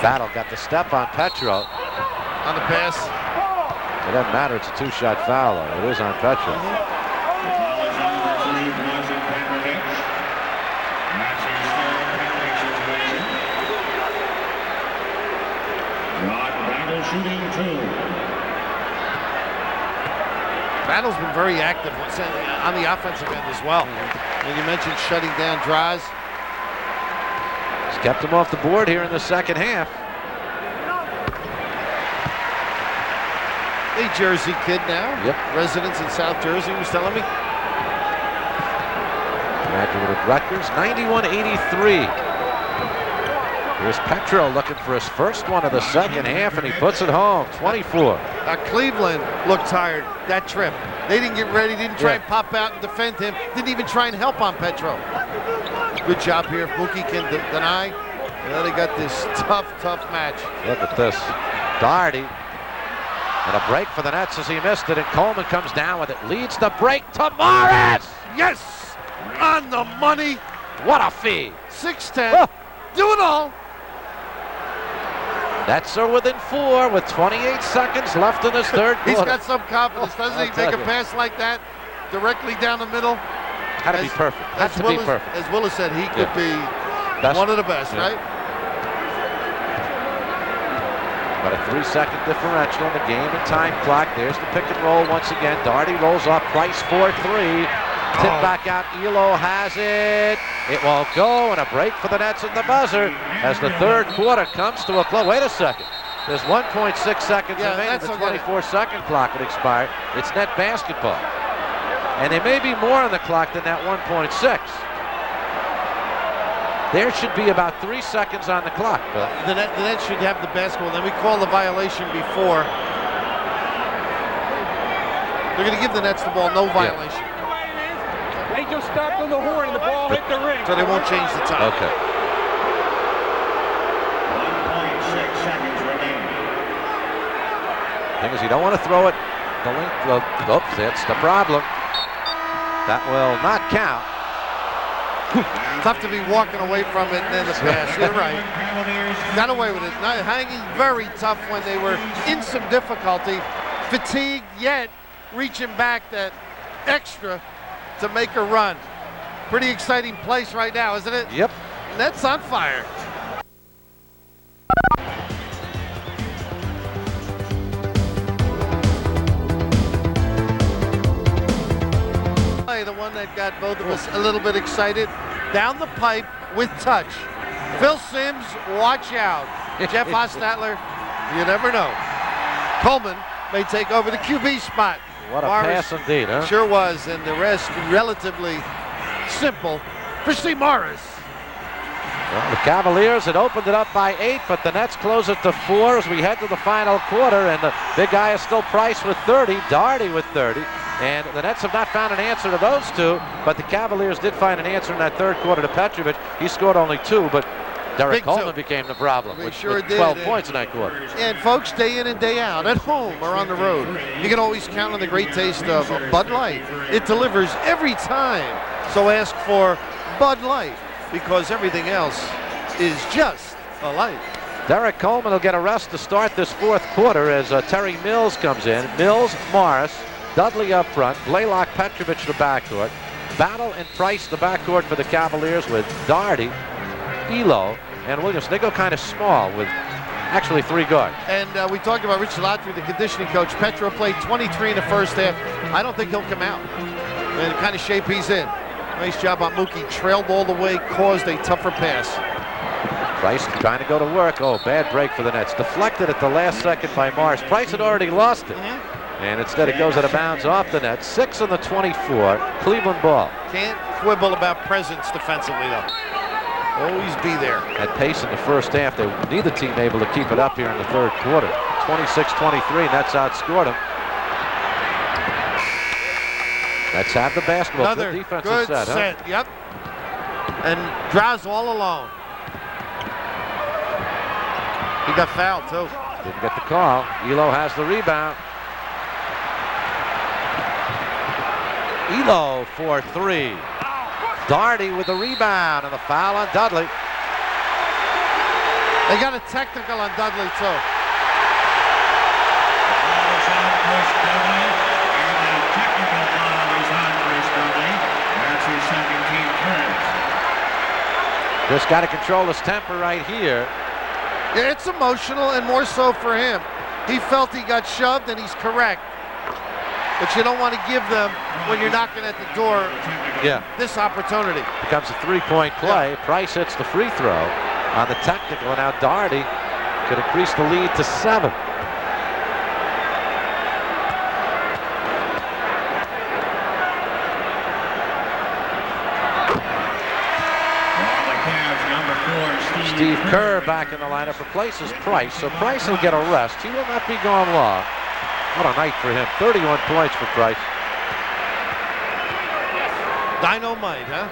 Battle got the step on Petro. On the pass. It doesn't matter, it's a 2-shot foul, though. It is on Petro. Shooting 2. Battle's been very active on the offensive end as well. And you mentioned shutting down Draws. He's kept him off the board here in the second half. A Jersey kid now. Yep. Residence in South Jersey, he was telling me. Graduate of Rutgers, 91-83. Here's Petro looking for his first one of the second half, and he puts it home, 24. Cleveland looked tired that trip. They didn't get ready, didn't try and pop out and defend him, didn't even try and help on Petro. Good job here if Mookie can deny. Well, they got this tough match. Look at this. Daugherty. And a break for the Nets as he missed it, and Coleman comes down with it. Leads the break to Morris! Yes! On the money. What a feed. 6-10. Oh. Do it all. Nets are within 4 with 28 seconds left in this third quarter. He's got some confidence, doesn't he? I'll tell Make a you. pass like that directly down the middle. Had to be perfect. Had to be perfect. As Willis said, he could be Best. one of the best, Yeah. right? But a 3-second differential in the game and time clock. There's the pick and roll once again. Daugherty rolls off Price 4-3. Tip back out. Elo has it. It won't go, and a break for the Nets at the buzzer as the third quarter comes to a close. Wait a second. There's 1.6 seconds remaining. The 24-second clock had expired. It's net basketball. And there may be more on the clock than that 1.6. There should be about 3 seconds on the clock, Bill. The Nets should have the basketball. Then we call the violation before. They're going to give the Nets the ball, no violation. They just stopped on the horn and the ball hit the ring. So they won't change the time. Okay. 1.6 seconds remaining. Thing is, you don't want to throw it. Oops, that's the problem. That will not count. Tough to be walking away from it and then the pass. You're right. Got away with it. Not hanging very tough when they were in some difficulty. Fatigued, yet reaching back that extra to make a run. Pretty exciting place right now, isn't it? Yep. Nets on fire. The one that got both of us a little bit excited. Down the pipe with touch. Phil Simms, watch out. Jeff Hostetler, you never know. Coleman may take over the QB spot. What a pass indeed, huh? Sure was, and the rest relatively simple for Steve Morris. Well, the Cavaliers had opened it up by 8, but the Nets close it to 4 as we head to the final quarter, and the big guy is still Price with 30, Daugherty with 30. And the Nets have not found an answer to those two, but the Cavaliers did find an answer in that third quarter to Petrovic. He scored only 2, but Derek Coleman became the problem with 12 points in that quarter. And folks, day in and day out, at home or on the road, you can always count on the great taste of Bud Light. It delivers every time. So ask for Bud Light, because everything else is just a light. Derek Coleman will get a rest to start this fourth quarter as Terry Mills comes in. Mills, Morris, Dudley up front, Blaylock, Petrovic the backcourt, Battle and Price the backcourt for the Cavaliers with Daugherty, Elo, and Williams. They go kind of small with actually 3 guards. And we talked about Rich Latry, the conditioning coach. Petro played 23 in the first half. I don't think he'll come out. And the kind of shape he's in. Nice job on Mookie. Trailed all the way, caused a tougher pass. Price trying to go to work. Oh, bad break for the Nets. Deflected at the last second by Morris. Price had already lost it. And instead it goes out of bounds off the net. 6 on the 24. Cleveland ball. Can't quibble about presence defensively, though. Always be there. At pace in the first half. Neither team able to keep it up here in the third quarter. 26-23. Nets outscored them. Nets have the basketball. Another good defensive good set. Huh? Yep. And Draws all alone. He got fouled, too. Didn't get the call. Elo has the rebound. Elo for 3. Daugherty with the rebound and the foul on Dudley. They got a technical on Dudley, too. Just got to control his temper right here. Yeah, it's emotional, and more so for him. He felt he got shoved, and he's correct. But you don't want to give them, when you're knocking at the door, this opportunity. Becomes a 3-point play. Price hits the free throw on the technical, and now Daugherty could increase the lead to 7. Steve Kerr back in the lineup replaces Price, so Price will get a rest. He will not be gone long. What a night for him. 31 points for Price. Dynamite, huh?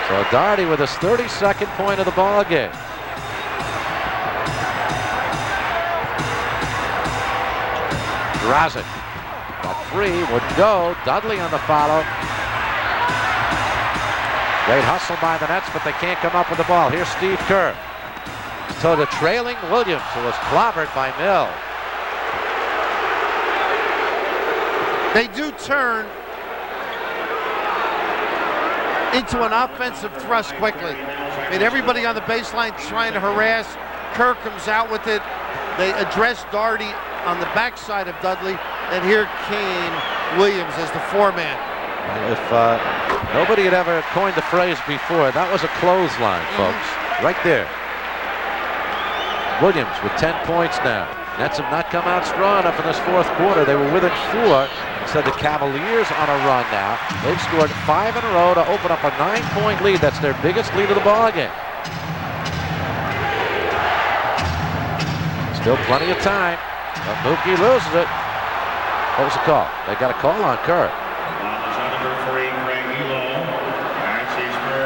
So Daugherty with his 32nd point of the ball game. Drozic got free, wouldn't go. Dudley on the follow. Great hustle by the Nets, but they can't come up with the ball. Here's Steve Kerr. So the trailing Williams, who was clobbered by Mills. They do turn into an offensive thrust quickly. I mean, everybody on the baseline trying to harass. Kerr comes out with it. They address Daugherty on the backside of Dudley, and here came Williams as the four-man. If nobody had ever coined the phrase before, that was a clothesline, folks. Right there. Williams with 10 points now. Nets have not come out strong enough in this fourth quarter. They were within 4. Instead, the Cavaliers on a run now. They've scored 5 in a row to open up a 9-point lead. That's their biggest lead of the ball game. Still plenty of time. But Mookie loses it. What was the call? They got a call on Kerr.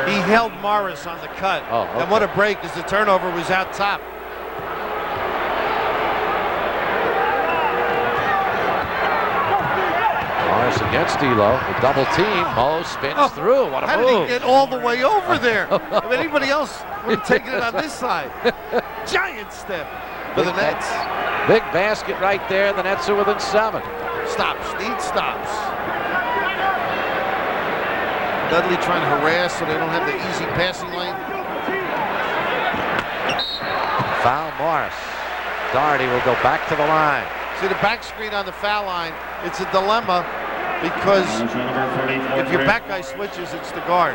He held Morris on the cut. Oh, okay. And what a break, as the turnover was out top. Morris against D'Lo. The double team. Mo spins through. What a How move. did he get all the way over there? If anybody else would have taken it on this side. Giant step for the Nets. Big basket right there. The Nets are within 7. Stops. Need stops. Dudley trying to harass so they don't have the easy passing lane. Foul Morris. Daugherty will go back to the line. See the back screen on the foul line. It's a dilemma because if your back guy switches, it's the guard.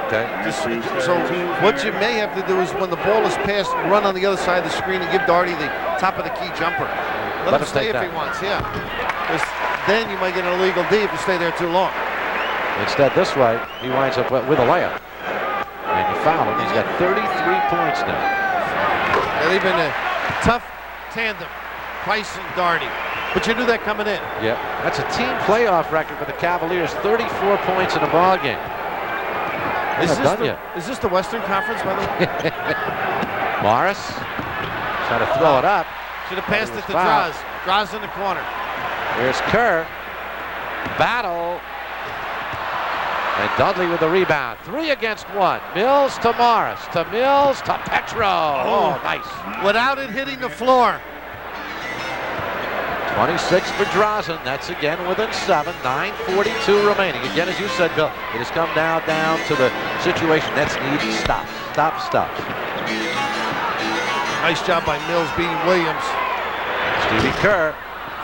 Okay. So what you may have to do is when the ball is passed, run on the other side of the screen and give Daugherty the top of the key jumper. Let him stay if he wants, yeah. Because then you might get an illegal D if you stay there too long. Instead, this way, he winds up with a layup. And you foul him. He's got 33 points now. They've been a tough tandem, Price and Daugherty. But you knew that coming in. Yeah, that's a team playoff record for the Cavaliers. 34 points in a ball game. Is this the Western Conference, by the way? Morris trying to throw it up. Should have passed it to Droz. Droz in the corner. Here's Kerr. Battle. And Dudley with the rebound. 3 against 1. Mills to Morris. To Mills to Petro. Oh, nice. Without it hitting the floor. 26 for Drazen. That's again within 7. 9:42 remaining. Again, as you said, Bill, it has come now down to the situation. Nets need stops. Stops. Nice job by Mills beating Williams. Stevie Kerr.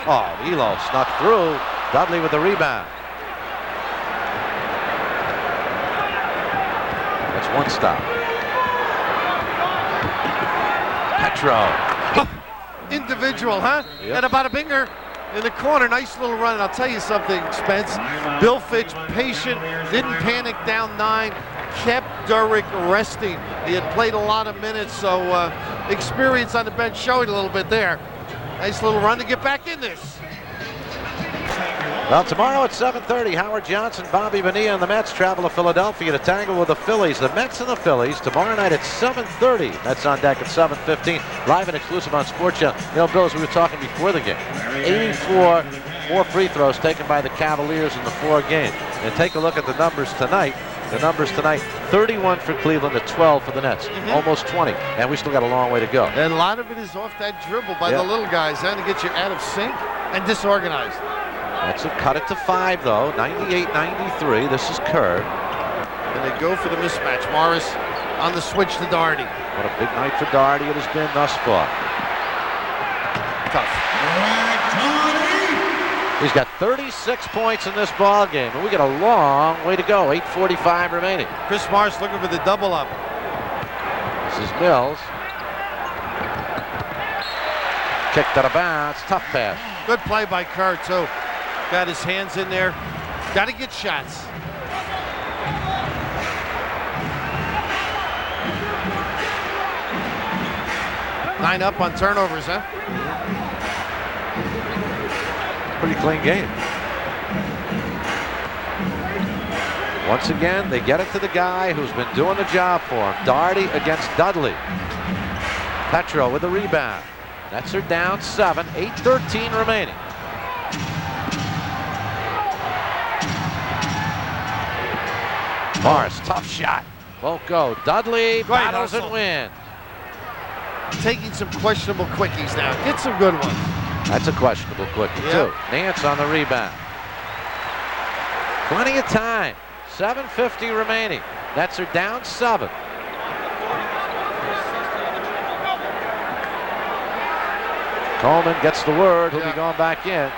Oh, Elo snuck through. Dudley with the rebound. That's one stop. Petro. Individual, huh? Yep. And about a binger in the corner. Nice little run. And I'll tell you something, Spence. Bill Fitch, patient, didn't panic down 9, kept Durrick resting. He had played a lot of minutes, so experience on the bench showing a little bit there. Nice little run to get back in this. Well, tomorrow at 7:30, Howard Johnson, Bobby Bonilla, and the Mets travel to Philadelphia to tangle with the Phillies. The Mets and the Phillies tomorrow night at 7:30. Mets on deck at 7:15. Live and exclusive on Sports Channel. You know, Bill, as we were talking before the game, 84 more free throws taken by the Cavaliers in the 4 games. And take a look at the numbers tonight. 31 for Cleveland to 12 for the Nets. Almost 20. And we still got a long way to go. And a lot of it is off that dribble by the little guys, huh, to get you out of sync and disorganized. Nets have cut it to 5, though. 98-93. This is Kerr. And they go for the mismatch. Morris on the switch to Daugherty. What a big night for Daugherty it has been thus far. Tough. He's got 36 points in this ball game, and we got a long way to go. 8:45 remaining. Chris Morris looking for the double up. This is Mills. Kicked out of bounds. Tough pass. Good play by Kerr, too. Got his hands in there. Got to get shots. Nine up on turnovers, huh? Pretty clean game. Once again, they get it to the guy who's been doing the job for him. Daugherty against Dudley. Petro with the rebound. Nets are down 7, 8:13 remaining. Morris, tough shot. Won't go. Dudley battles and wins. Taking some questionable quickies now. Get some good ones. That's a questionable quickie, too. Nance on the rebound. Plenty of time. 7:50 remaining. Nets are down 7. Coleman gets the word. He'll be going back in.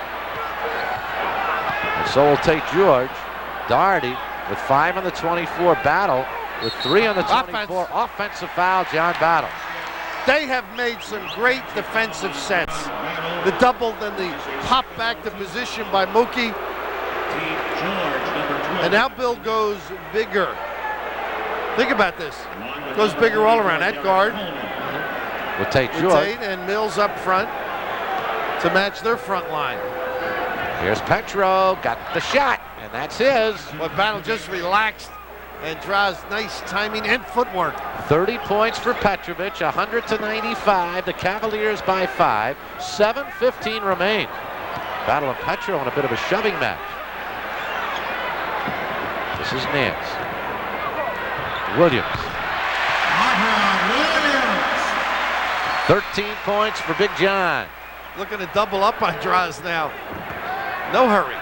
And so will Tate George. Daugherty with 5 on the 24. Battle with 3 on the 24. Offensive foul, John Battle. They have made some great defensive sets. The double, then the pop back to position by Mookie. And now Bill goes bigger. Think about this. Goes bigger all around. That guard. With Tate George. Tate and Mills up front to match their front line. Here's Petro. Got the shot. And that's his. But Battle just relaxed and draws nice timing and footwork. 30 points for Petrovic, 100-95. The Cavaliers by 5. 7:15 remain. Battle and Petro in a bit of a shoving match. This is Nance. Williams. 13 points for Big John. Looking to double up on draws now. No hurry.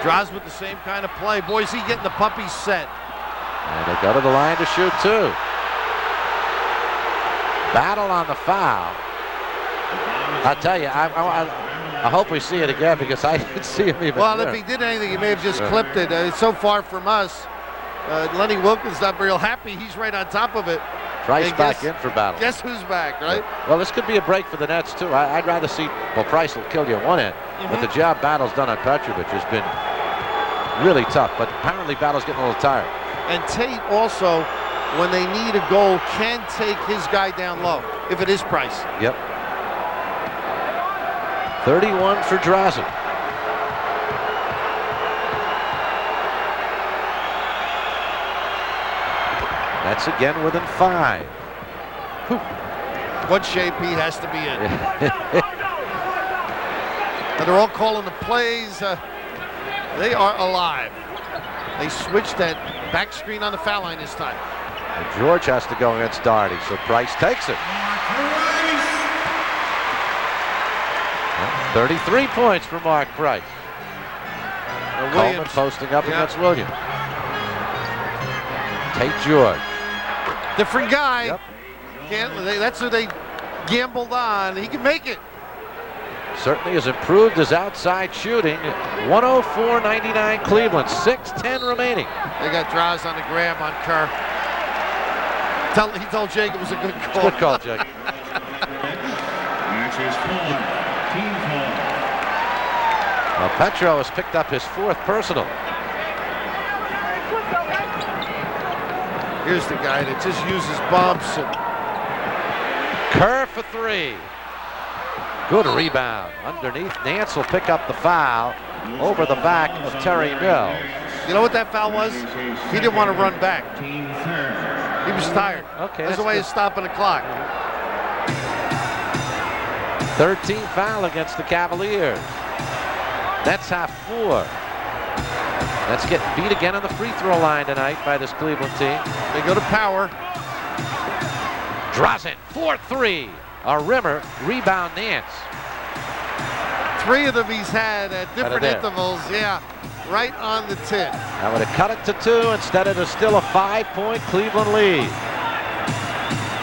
Draws with the same kind of play. Boise getting the puppies set. And they go to the line to shoot 2. Battle on the foul. I'll tell you, I hope we see it again because I didn't see him even. Well, there. if he did anything, he may have just clipped it. It's so far from us. Lenny Wilkins not real happy. He's right on top of it. Price back in for Battle. Guess who's back, right? Well, this could be a break for the Nets, too. I'd rather see, well, Price will kill you at one end, but the job Battle's done on Petrovic has been really tough, but apparently Battle's getting a little tired. And Tate also, when they need a goal, can take his guy down low, if it is Price. Yep. 31 for Drazen. That's again within 5. Whew. What shape he has to be in. And they're all calling the plays. They are alive. They switched that back screen on the foul line this time. And George has to go against Daugherty, so Price takes it. 33 points for Mark Price. Coleman posting up against Williams. Tate George. Different guy. That's who they gambled on. He can make it. Certainly has improved his outside shooting. 104-99 Cleveland. 6:10 remaining. They got draws on the grab on Kerr. He told Jake it was a good call. Good call, Jake. Well, Petro has picked up his 4th personal. Here's the guy that just uses bumps. Kerr for 3. Good rebound. Underneath, Nance will pick up the foul over the back of Terry Mills. You know what that foul was? He didn't want to run back. He was tired. Okay, that's the way he's stopping the clock. 13th foul against the Cavaliers. Nets have 4. Nets get beat again on the free throw line tonight by this Cleveland team. They go to power. Drazen, 4-3. A rimmer, rebound Nance. 3 of them he's had at different intervals. Yeah, right on the tip. That would have cut it to 2. Instead, it is still a 5-point Cleveland lead.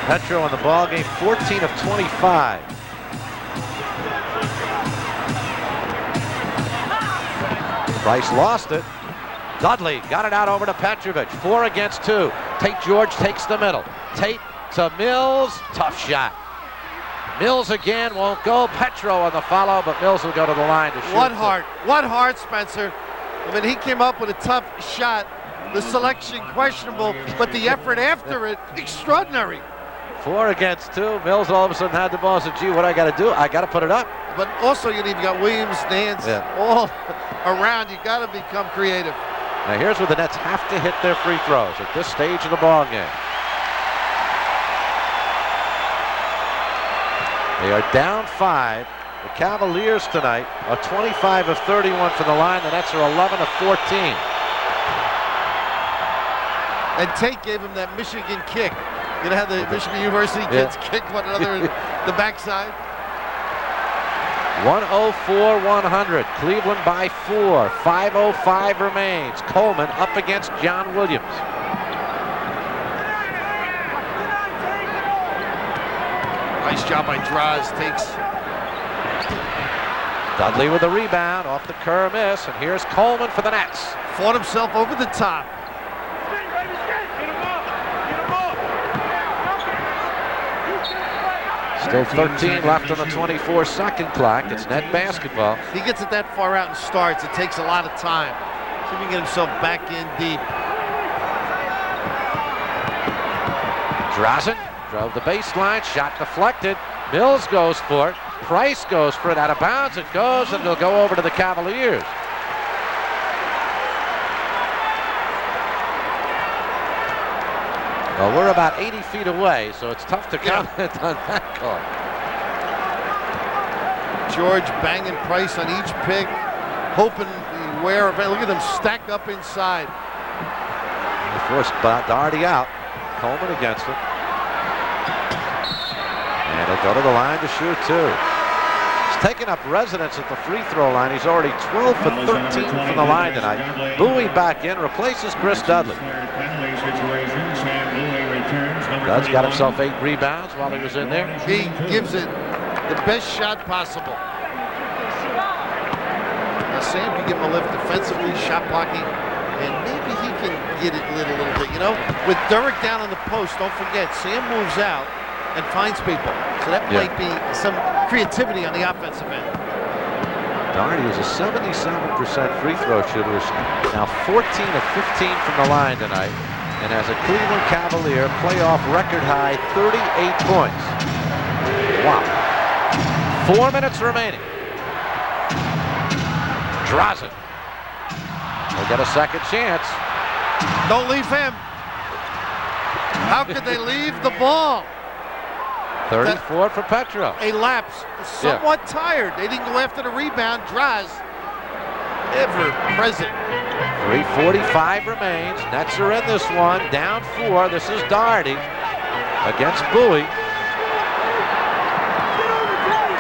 Petro in the ball game, 14 of 25. Price lost it. Dudley got it out over to Petrovic. 4 against 2. Tate George takes the middle. Tate to Mills. Tough shot. Mills again won't go. Petro on the follow, but Mills will go to the line to shoot. One heart, Spencer. I mean, he came up with a tough shot. The selection questionable, but the effort after it, extraordinary. 4 against 2. Mills all of a sudden had the ball and said, gee, what I got to do? I got to put it up. But also, you've got Williams, Nance, all around. You got to become creative. Now here's where the Nets have to hit their free throws at this stage of the ball game. They are down 5. The Cavaliers tonight are 25 of 31 from the line. The Nets are 11 of 14. And Tate gave him that Michigan kick. You know how the Michigan University kids kick one another in the backside? 104-100. Cleveland by 4. 5:05 remains. Coleman up against John Williams. Nice job by Draws. Takes Dudley with the rebound off the Kerr miss, and here's Coleman for the Nets. Fought himself over the top. Still 13 left on the 24-second clock. It's net basketball. He gets it that far out and starts. It takes a lot of time. See if he can get himself back in deep. Drazen drove the baseline, shot deflected. Mills goes for it. Price goes for it, out of bounds. It goes, and it'll go over to the Cavaliers. Well, we're about 80 feet away, so it's tough to comment on that call. George banging Price on each pick, hoping beware of it. Look at them stack up inside. They forced Daugherty out. Coleman against him. And he'll go to the line to shoot two. He's taking up residence at the free throw line. He's already 12 for 13 from the line tonight. Bowie back in, replaces Chris Dudley. Dud's got himself 8 rebounds while he was in there. He gives it the best shot possible. Now Sam can give him a lift defensively, shot blocking, and maybe he can get it lit a little bit. You know, with Durrick down on the post, don't forget, Sam moves out and finds people. So that might be some creativity on the offensive end. Daugherty is a 77% free throw shooter. Now 14 of 15 from the line tonight. And has a Cleveland Cavalier playoff record high 38 points. Wow. 4 minutes remaining. Drazen. They'll get a second chance. Don't leave him. How could they leave the ball? 34 for Petro. A lapse. Somewhat tired. They didn't go after the rebound. Draws. Ever present. 3:45 remains. Nets are in this one. Down 4. This is Daugherty against Bowie.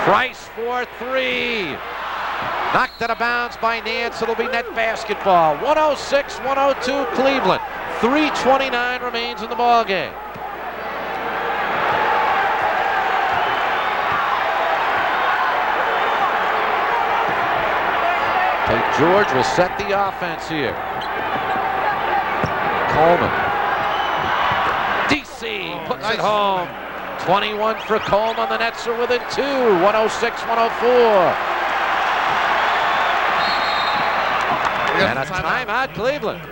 Price for 3. Knocked out of bounds by Nance. It'll be net basketball. 106-102 Cleveland. 3:29 remains in the ball game. St. George will set the offense here. Coleman. DC puts it home. 21 for Coleman. The Nets are within 2. 106-104. And a timeout, Cleveland.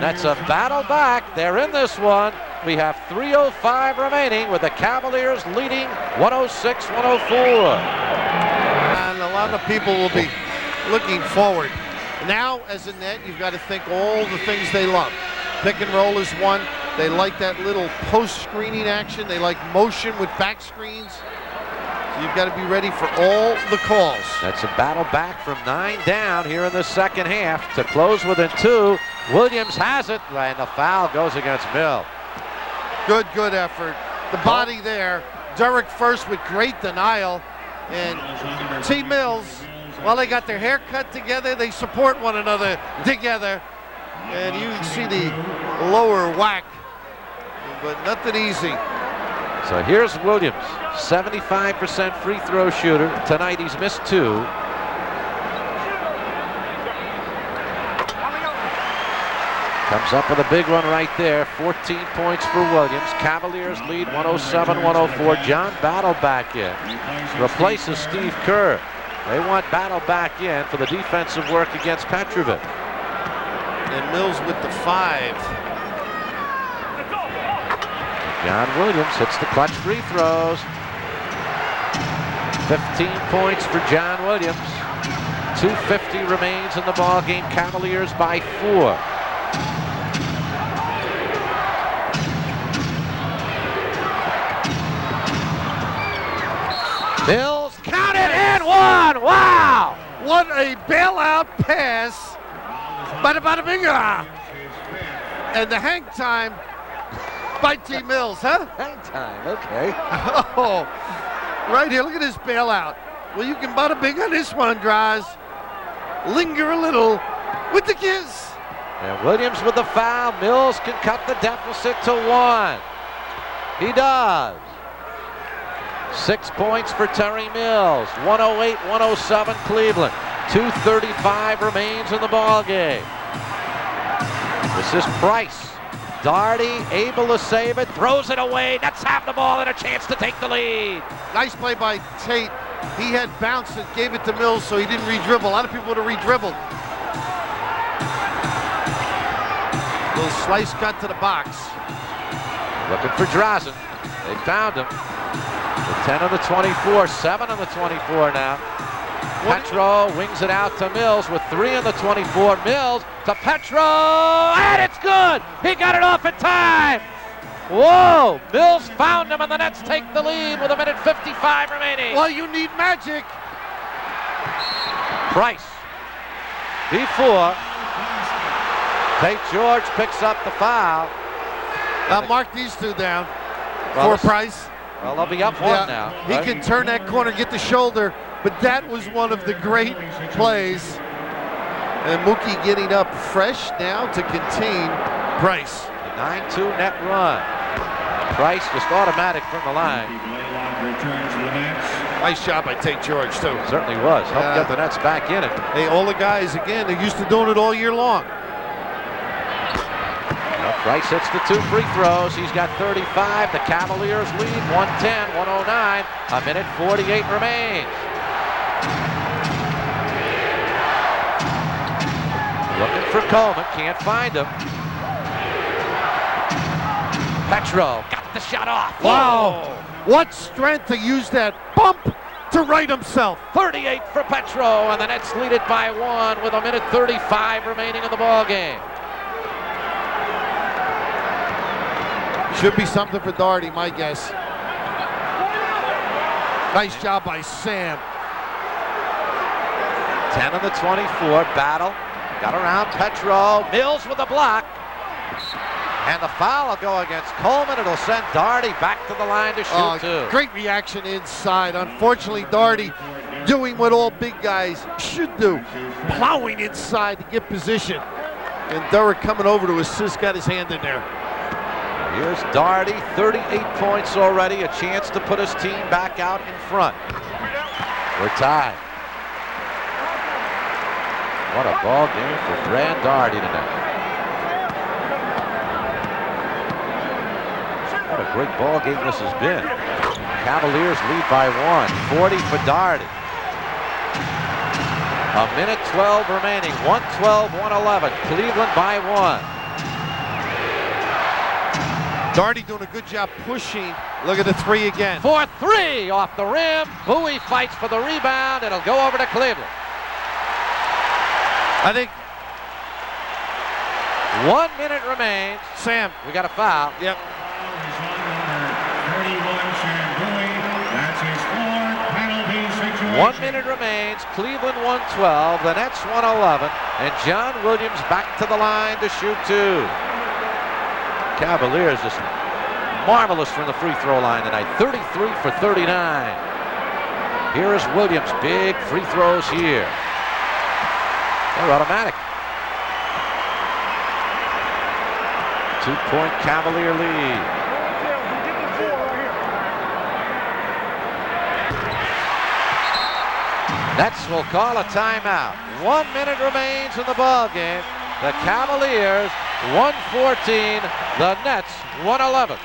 Nets a battle back. They're in this one. We have 3:05 remaining with the Cavaliers leading 106-104. And a lot of people will be looking forward. Now, as a net, you've got to think all the things they love. Pick and roll is one. They like that little post-screening action. They like motion with back screens. So you've got to be ready for all the calls. That's a battle back from 9 down here in the second half to close within 2. Williams has it, and the foul goes against Mill. Good effort. The body there. Durrick first with great denial. And T. Mills, while they got their hair cut together, they support one another together. And you can see the lower whack, but nothing easy. So here's Williams, 75% free throw shooter. Tonight he's missed 2. Comes up with a big one right there. 14 points for Williams. Cavaliers lead 107-104. John Battle back in. Replaces Steve Kerr. They want Battle back in for the defensive work against Petrovic. And Mills with the 5. John Williams hits the clutch free throws. 15 points for John Williams. 2:50 remains in the ball game. Cavaliers by 4. Mills counted and one. Wow! What a bailout pass. Bada bada binga. And the hang time by T. Mills, huh? Hang time, okay. Oh, right here, look at this bailout. Well, you can bada bing on this one, Draz. Linger a little with the kiss. And Williams with the foul. Mills can cut the deficit to 1. He does. 6 points for Terry Mills. 108-107 Cleveland. 2:35 remains in the ball game. This is Price. Daugherty able to save it, throws it away. Nets have the ball and a chance to take the lead. Nice play by Tate. He had bounced and gave it to Mills, so he didn't re-dribble. A lot of people would have re-dribbled. Little slice cut to the box. Looking for Drazen. They found him. The 10 on the 24, 7 on the 24 now. Petro wings it out to Mills with 3 on the 24. Mills to Petro, and it's good! He got it off in time! Whoa! Mills found him, and the Nets take the lead with 1:55 remaining. Well, you need magic. Price. B4. Tate George picks up the foul. Mark these two down Well, for Price. Well, they'll be up 1 now. He right? can turn that corner, get the shoulder, but that was one of the great plays. And Mookie getting up fresh now to contain Price. The 9-2 net run. Price just automatic from the line. Nice job by Tate George, too. Certainly was. Helped get the Nets back in it. Hey, all the guys, again, they're used to doing it all year long. Price hits the 2 free throws. He's got 35. The Cavaliers lead 110-109. 1:48 remains. Looking for Coleman. Can't find him. Petro got the shot off. Wow. What strength to use that bump to right himself. 38 for Petro, and the Nets lead it by 1 with 1:35 remaining in the ball game. Should be something for Daugherty, my guess. Nice job by Sam. 10 on the 24. Battle. Got around Petro. Mills with a block. And the foul will go against Coleman. It'll send Daugherty back to the line to shoot 2. Great reaction inside. Unfortunately, Daugherty doing what all big guys should do. Plowing inside to get position. And Durrett coming over to assist, got his hand in there. Here's Daugherty, 38 points already, a chance to put his team back out in front. We're tied. What a ball game for Brad Daugherty tonight. What a great ball game this has been. Cavaliers lead by 1, 40 for Daugherty. 1:12 remaining, 112-111, Cleveland by 1. Daugherty doing a good job pushing. Look at the 3 again. For 3 off the rim. Bowie fights for the rebound. It'll go over to Cleveland. I think 1 minute remains. Sam. We got a foul. Yep. 1 minute remains. Cleveland 112. The Nets 111. And John Williams back to the line to shoot 2. Cavaliers just marvelous from the free throw line tonight. 33 for 39. Here is Williams. Big free throws here. They're automatic. 2-point Cavalier lead. Nets will call a timeout. 1 minute remains in the ball game. The Cavaliers 114, the Nets 111.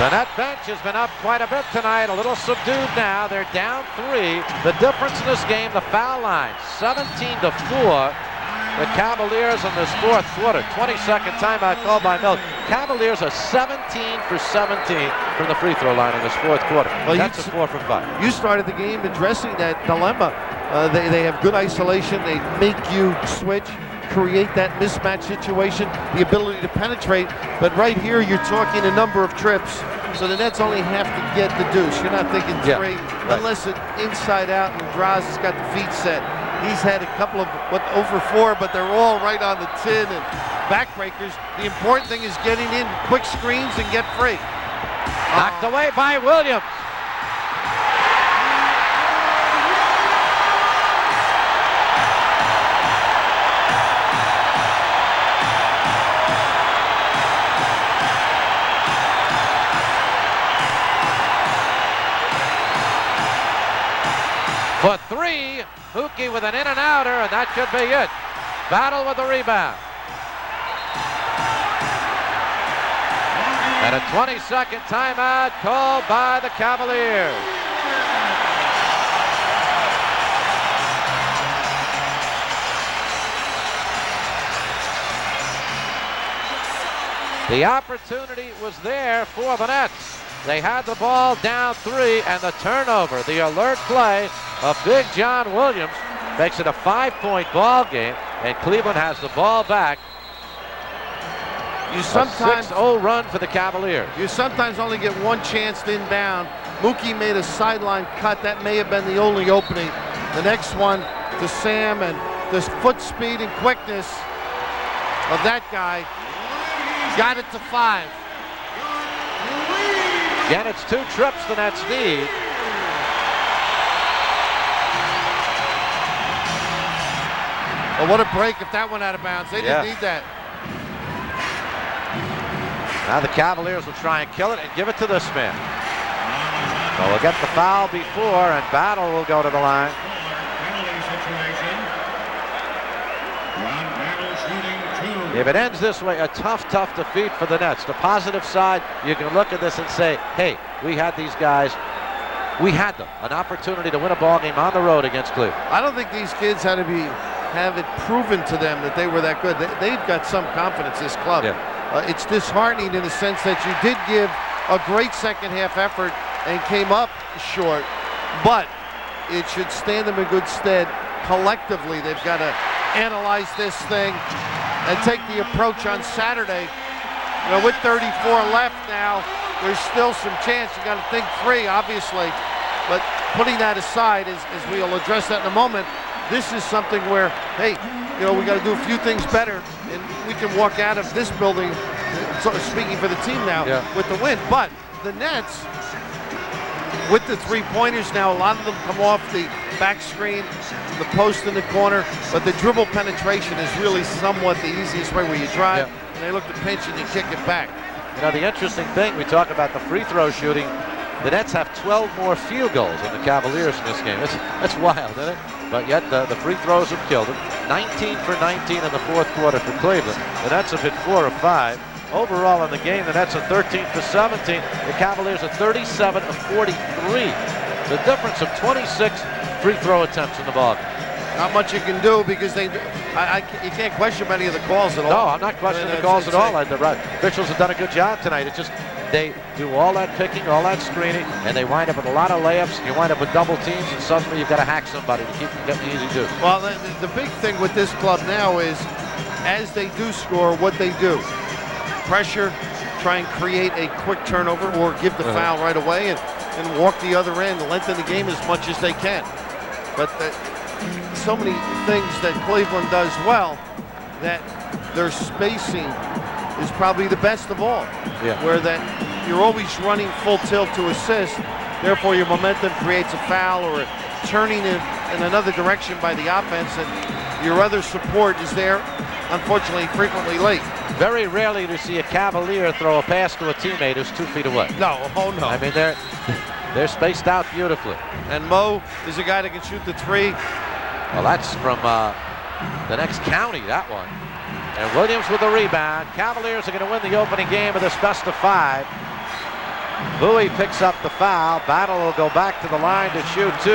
The net bench has been up quite a bit tonight, a little subdued now. They're down 3. The difference in this game, the foul line, 17-4. The Cavaliers in this fourth quarter. 22nd timeout called by Milk. Cavaliers are 17 for 17 from the free throw line in this fourth quarter. Well, that's a 4 from 5. You started the game addressing that dilemma. They have good isolation. They make you switch, create that mismatch situation, the ability to penetrate. But right here, you're talking a number of trips. So the Nets only have to get the deuce. You're not thinking 3, right. Unless it's inside out and Draws has got the feet set. He's had a couple of over 4, but they're all right on the tin and backbreakers. The important thing is getting in quick screens and get free. Knocked away by Williams. For 3, Mookie with an in and outer, and that could be it. Battle with the rebound. And a 20-second timeout called by the Cavaliers. The opportunity was there for the Nets. They had the ball down 3, and the turnover, the alert play of Big John Williams makes it a 5-point ball game, and Cleveland has the ball back. You sometimes 6-0 run for the Cavaliers. You sometimes only get one chance to inbound. Mookie made a sideline cut. That may have been the only opening. The next one to Sam, and the foot speed and quickness of that guy got it to 5. Again, it's 2 trips the Nets need. Well, what a break if that went out of bounds. They didn't need that. Now the Cavaliers will try and kill it and give it to this man. So we'll get the foul before, and Battle will go to the line. If it ends this way, a tough defeat for the Nets. The positive side, you can look at this and say, hey, we had these guys. We had them. An opportunity to win a ball game on the road against Cleveland. I don't think these kids have it proven to them that they were that good. They've got some confidence, this club. Yeah. It's disheartening in the sense that you did give a great second half effort and came up short, but it should stand them in good stead collectively. They've got to analyze this thing and take the approach on Saturday. You know, with 34 left now, there's still some chance. You got to think 3, obviously, but putting that aside, as we'll address that in a moment, this is something where, hey, you know, we got to do a few things better, and we can walk out of this building, sort of speaking for the team now, with the win. But the Nets, with the 3-pointers now, a lot of them come off the back screen, the post in the corner, but the dribble penetration is really somewhat the easiest way, where you drive, and they look to pinch and you kick it back. You know, the interesting thing, we talk about the free throw shooting. The Nets have 12 more field goals than the Cavaliers in this game. That's wild, isn't it? But yet the free throws have killed them. 19 for 19 in the fourth quarter for Cleveland. The Nets have hit 4 of 5. Overall in the game, the Nets are 13 for 17. The Cavaliers are 37 of 43. The difference of 26 free throw attempts in the ball game. Not much you can do, because you can't question many of the calls at all. No, I'm not questioning the calls at all. The officials have done a good job tonight. It's just they do all that picking, all that screening, and they wind up with a lot of layups. You wind up with double teams, and suddenly you've got to hack somebody to keep them getting easy to do. Well, the big thing with this club now is, as they do score, what they do. Pressure, try and create a quick turnover, or give the foul right away, and walk the other end, lengthen the game as much as they can. But so many things that Cleveland does well, that their spacing is probably the best of all. Where that you're always running full tilt to assist, therefore your momentum creates a foul or a turning in another direction by the offense, and your other support is there, unfortunately, frequently late. Very rarely do you see a Cavalier throw a pass to a teammate who's 2 feet away. No, oh no. I mean, they're spaced out beautifully. And Mo is a guy that can shoot the 3. Well, that's from the next county, that one. And Williams with the rebound. Cavaliers are going to win the opening game of this best of 5. Bowie picks up the foul. Battle will go back to the line to shoot 2.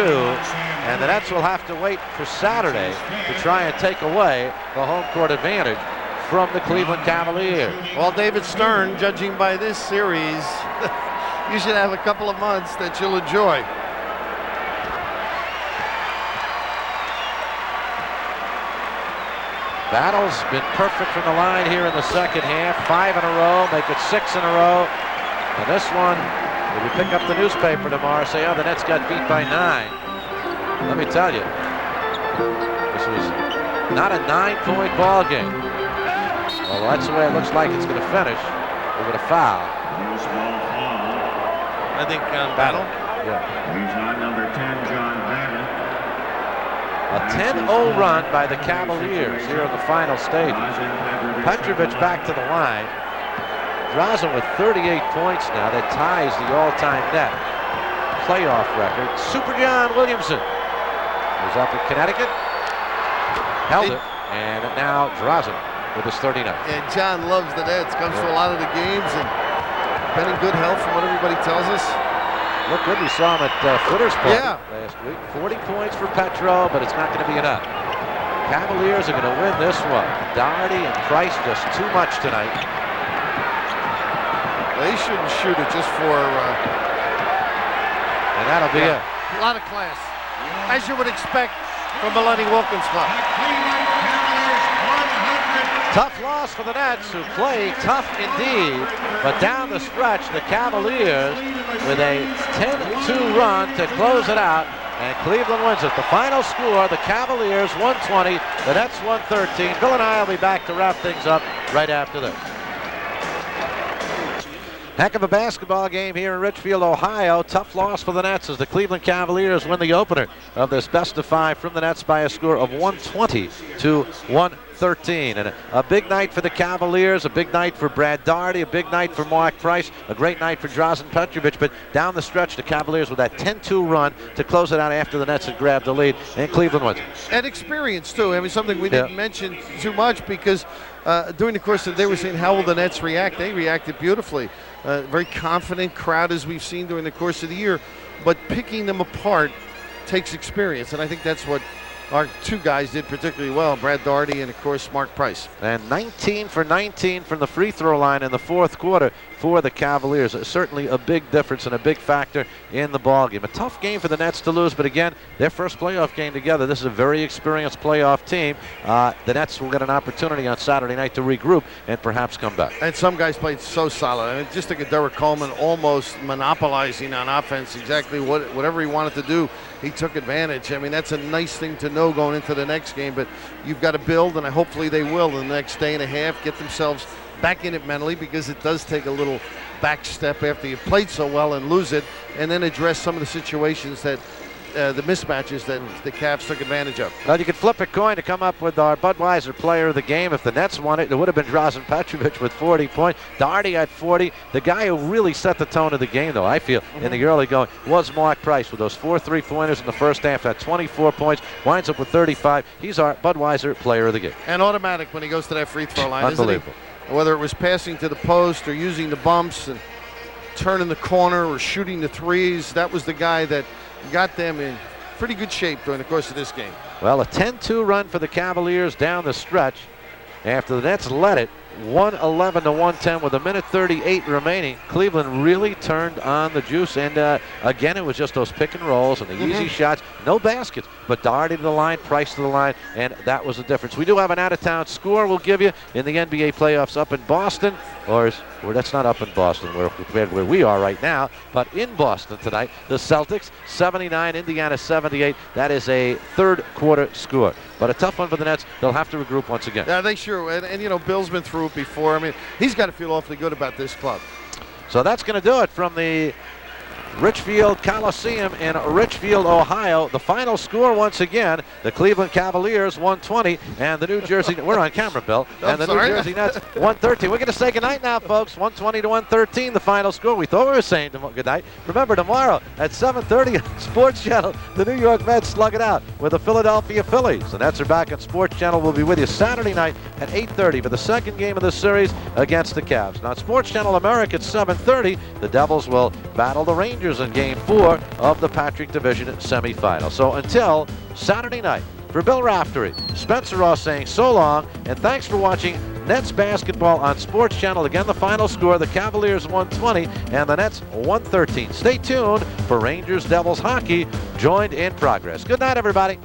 And the Nets will have to wait for Saturday to try and take away the home court advantage from the Cleveland Cavaliers. Well, David Stern, judging by this series, you should have a couple of months that you'll enjoy. Battle's been perfect from the line here in the second half. 5 in a row, make it 6 in a row. And this one, if you pick up the newspaper tomorrow, say, oh, the Nets got beat by 9. Let me tell you, this was not a 9-point ball game. Well, that's the way it looks like it's going to finish with a foul. I think Battle. Yeah. He's on number 10, John Bannon. A 10-0 run by the Cavaliers here in the final stages. Petrovic back to the line. Drazen with 38 points now. That ties the all-time net playoff record. Super John Williamson was up in Connecticut. Held it. And now Drazen with his 39. And John loves the Nets. Comes to a lot of the games and been in good health from what everybody tells us. Look good. We saw him at Footer's Party last week. 40 points for Petro, but it's not going to be enough. Cavaliers are going to win this one. Daugherty and Price just too much tonight. They shouldn't shoot it just for... and that'll be it. A lot of class, as you would expect from the Lenny Wilkins club. Tough loss for the Nets, who play tough indeed. But down the stretch, the Cavaliers with a 10-2 run to close it out. And Cleveland wins it. The final score, the Cavaliers 120, the Nets 113. Bill and I will be back to wrap things up right after this. Heck of a basketball game here in Richfield, Ohio. Tough loss for the Nets as the Cleveland Cavaliers win the opener of this best of 5 from the Nets by a score of 120 to 113. And a big night for the Cavaliers, a big night for Brad Daugherty, a big night for Mark Price, a great night for Mozart Petrovic. But down the stretch, the Cavaliers with that 10-2 run to close it out after the Nets had grabbed the lead, and Cleveland wins. And experience, too. I mean, something we didn't mention too much because during the course of the day, we're saying, how will the Nets react? They reacted beautifully. Very confident crowd, as we've seen during the course of the year. But picking them apart takes experience, and I think that's what our 2 guys did particularly well, Brad Daugherty and, of course, Mark Price. And 19 for 19 from the free throw line in the fourth quarter for the Cavaliers. Certainly a big difference and a big factor in the ballgame. A tough game for the Nets to lose, but again, their first playoff game together. This is a very experienced playoff team. The Nets will get an opportunity on Saturday night to regroup and perhaps come back. And some guys played so solid. I mean, just look at Derek Coleman almost monopolizing on offense exactly whatever he wanted to do. He took advantage. I mean, that's a nice thing to know going into the next game, but you've got to build, and hopefully they will in the next day and a half, get themselves back in it mentally, because it does take a little back step after you played so well and lose it, and then address some of the situations that the mismatches that the Cavs took advantage of. Well, you could flip a coin to come up with our Budweiser player of the game. If the Nets won it, it would have been Mozart Petrovic with 40 points. Daugherty had 40. The guy who really set the tone of the game, though, I feel, in the early going was Mark Price with those 4 3-pointers in the first half. Had 24 points, winds up with 35. He's our Budweiser player of the game. And automatic when he goes to that free throw line, unbelievable. Isn't he? Whether it was passing to the post or using the bumps and turning the corner or shooting the threes, that was the guy that got them in pretty good shape during the course of this game. Well, a 10-2 run for the Cavaliers down the stretch after the Nets led it 111 to 110 with 1:38 remaining. Cleveland really turned on the juice, and again, it was just those pick and rolls and the easy shots, no baskets, but Daugherty to the line, Price to the line, and that was the difference. We do have an out-of-town score we'll give you in the NBA playoffs up in Boston, or that's not up in Boston, where we are right now, but in Boston tonight. The Celtics 79, Indiana 78. That is a third quarter score, but a tough one for the Nets. They'll have to regroup once again. Yeah, they sure, and you know, Bill's been through it before. I mean, he's got to feel awfully good about this club. So that's going to do it from the Richfield Coliseum in Richfield, Ohio. The final score once again, the Cleveland Cavaliers 120 and the New Jersey, we're on camera, Bill, and the New Jersey Nets 113. We're going to say goodnight now, folks. 120 to 113, the final score. We thought we were saying goodnight. Remember, tomorrow at 7:30 on Sports Channel, the New York Mets slug it out with the Philadelphia Phillies. The Nets are back on Sports Channel. We'll be with you Saturday night at 8:30 for the second game of the series against the Cavs. Now, on Sports Channel America at 7:30, the Devils will battle the Rangers in Game 4 of the Patrick Division semifinal. So until Saturday night, for Bill Raftery, Spencer Ross saying so long, and thanks for watching Nets basketball on Sports Channel. Again, the final score, the Cavaliers 120 and the Nets 113. Stay tuned for Rangers Devils hockey, joined in progress. Good night, everybody.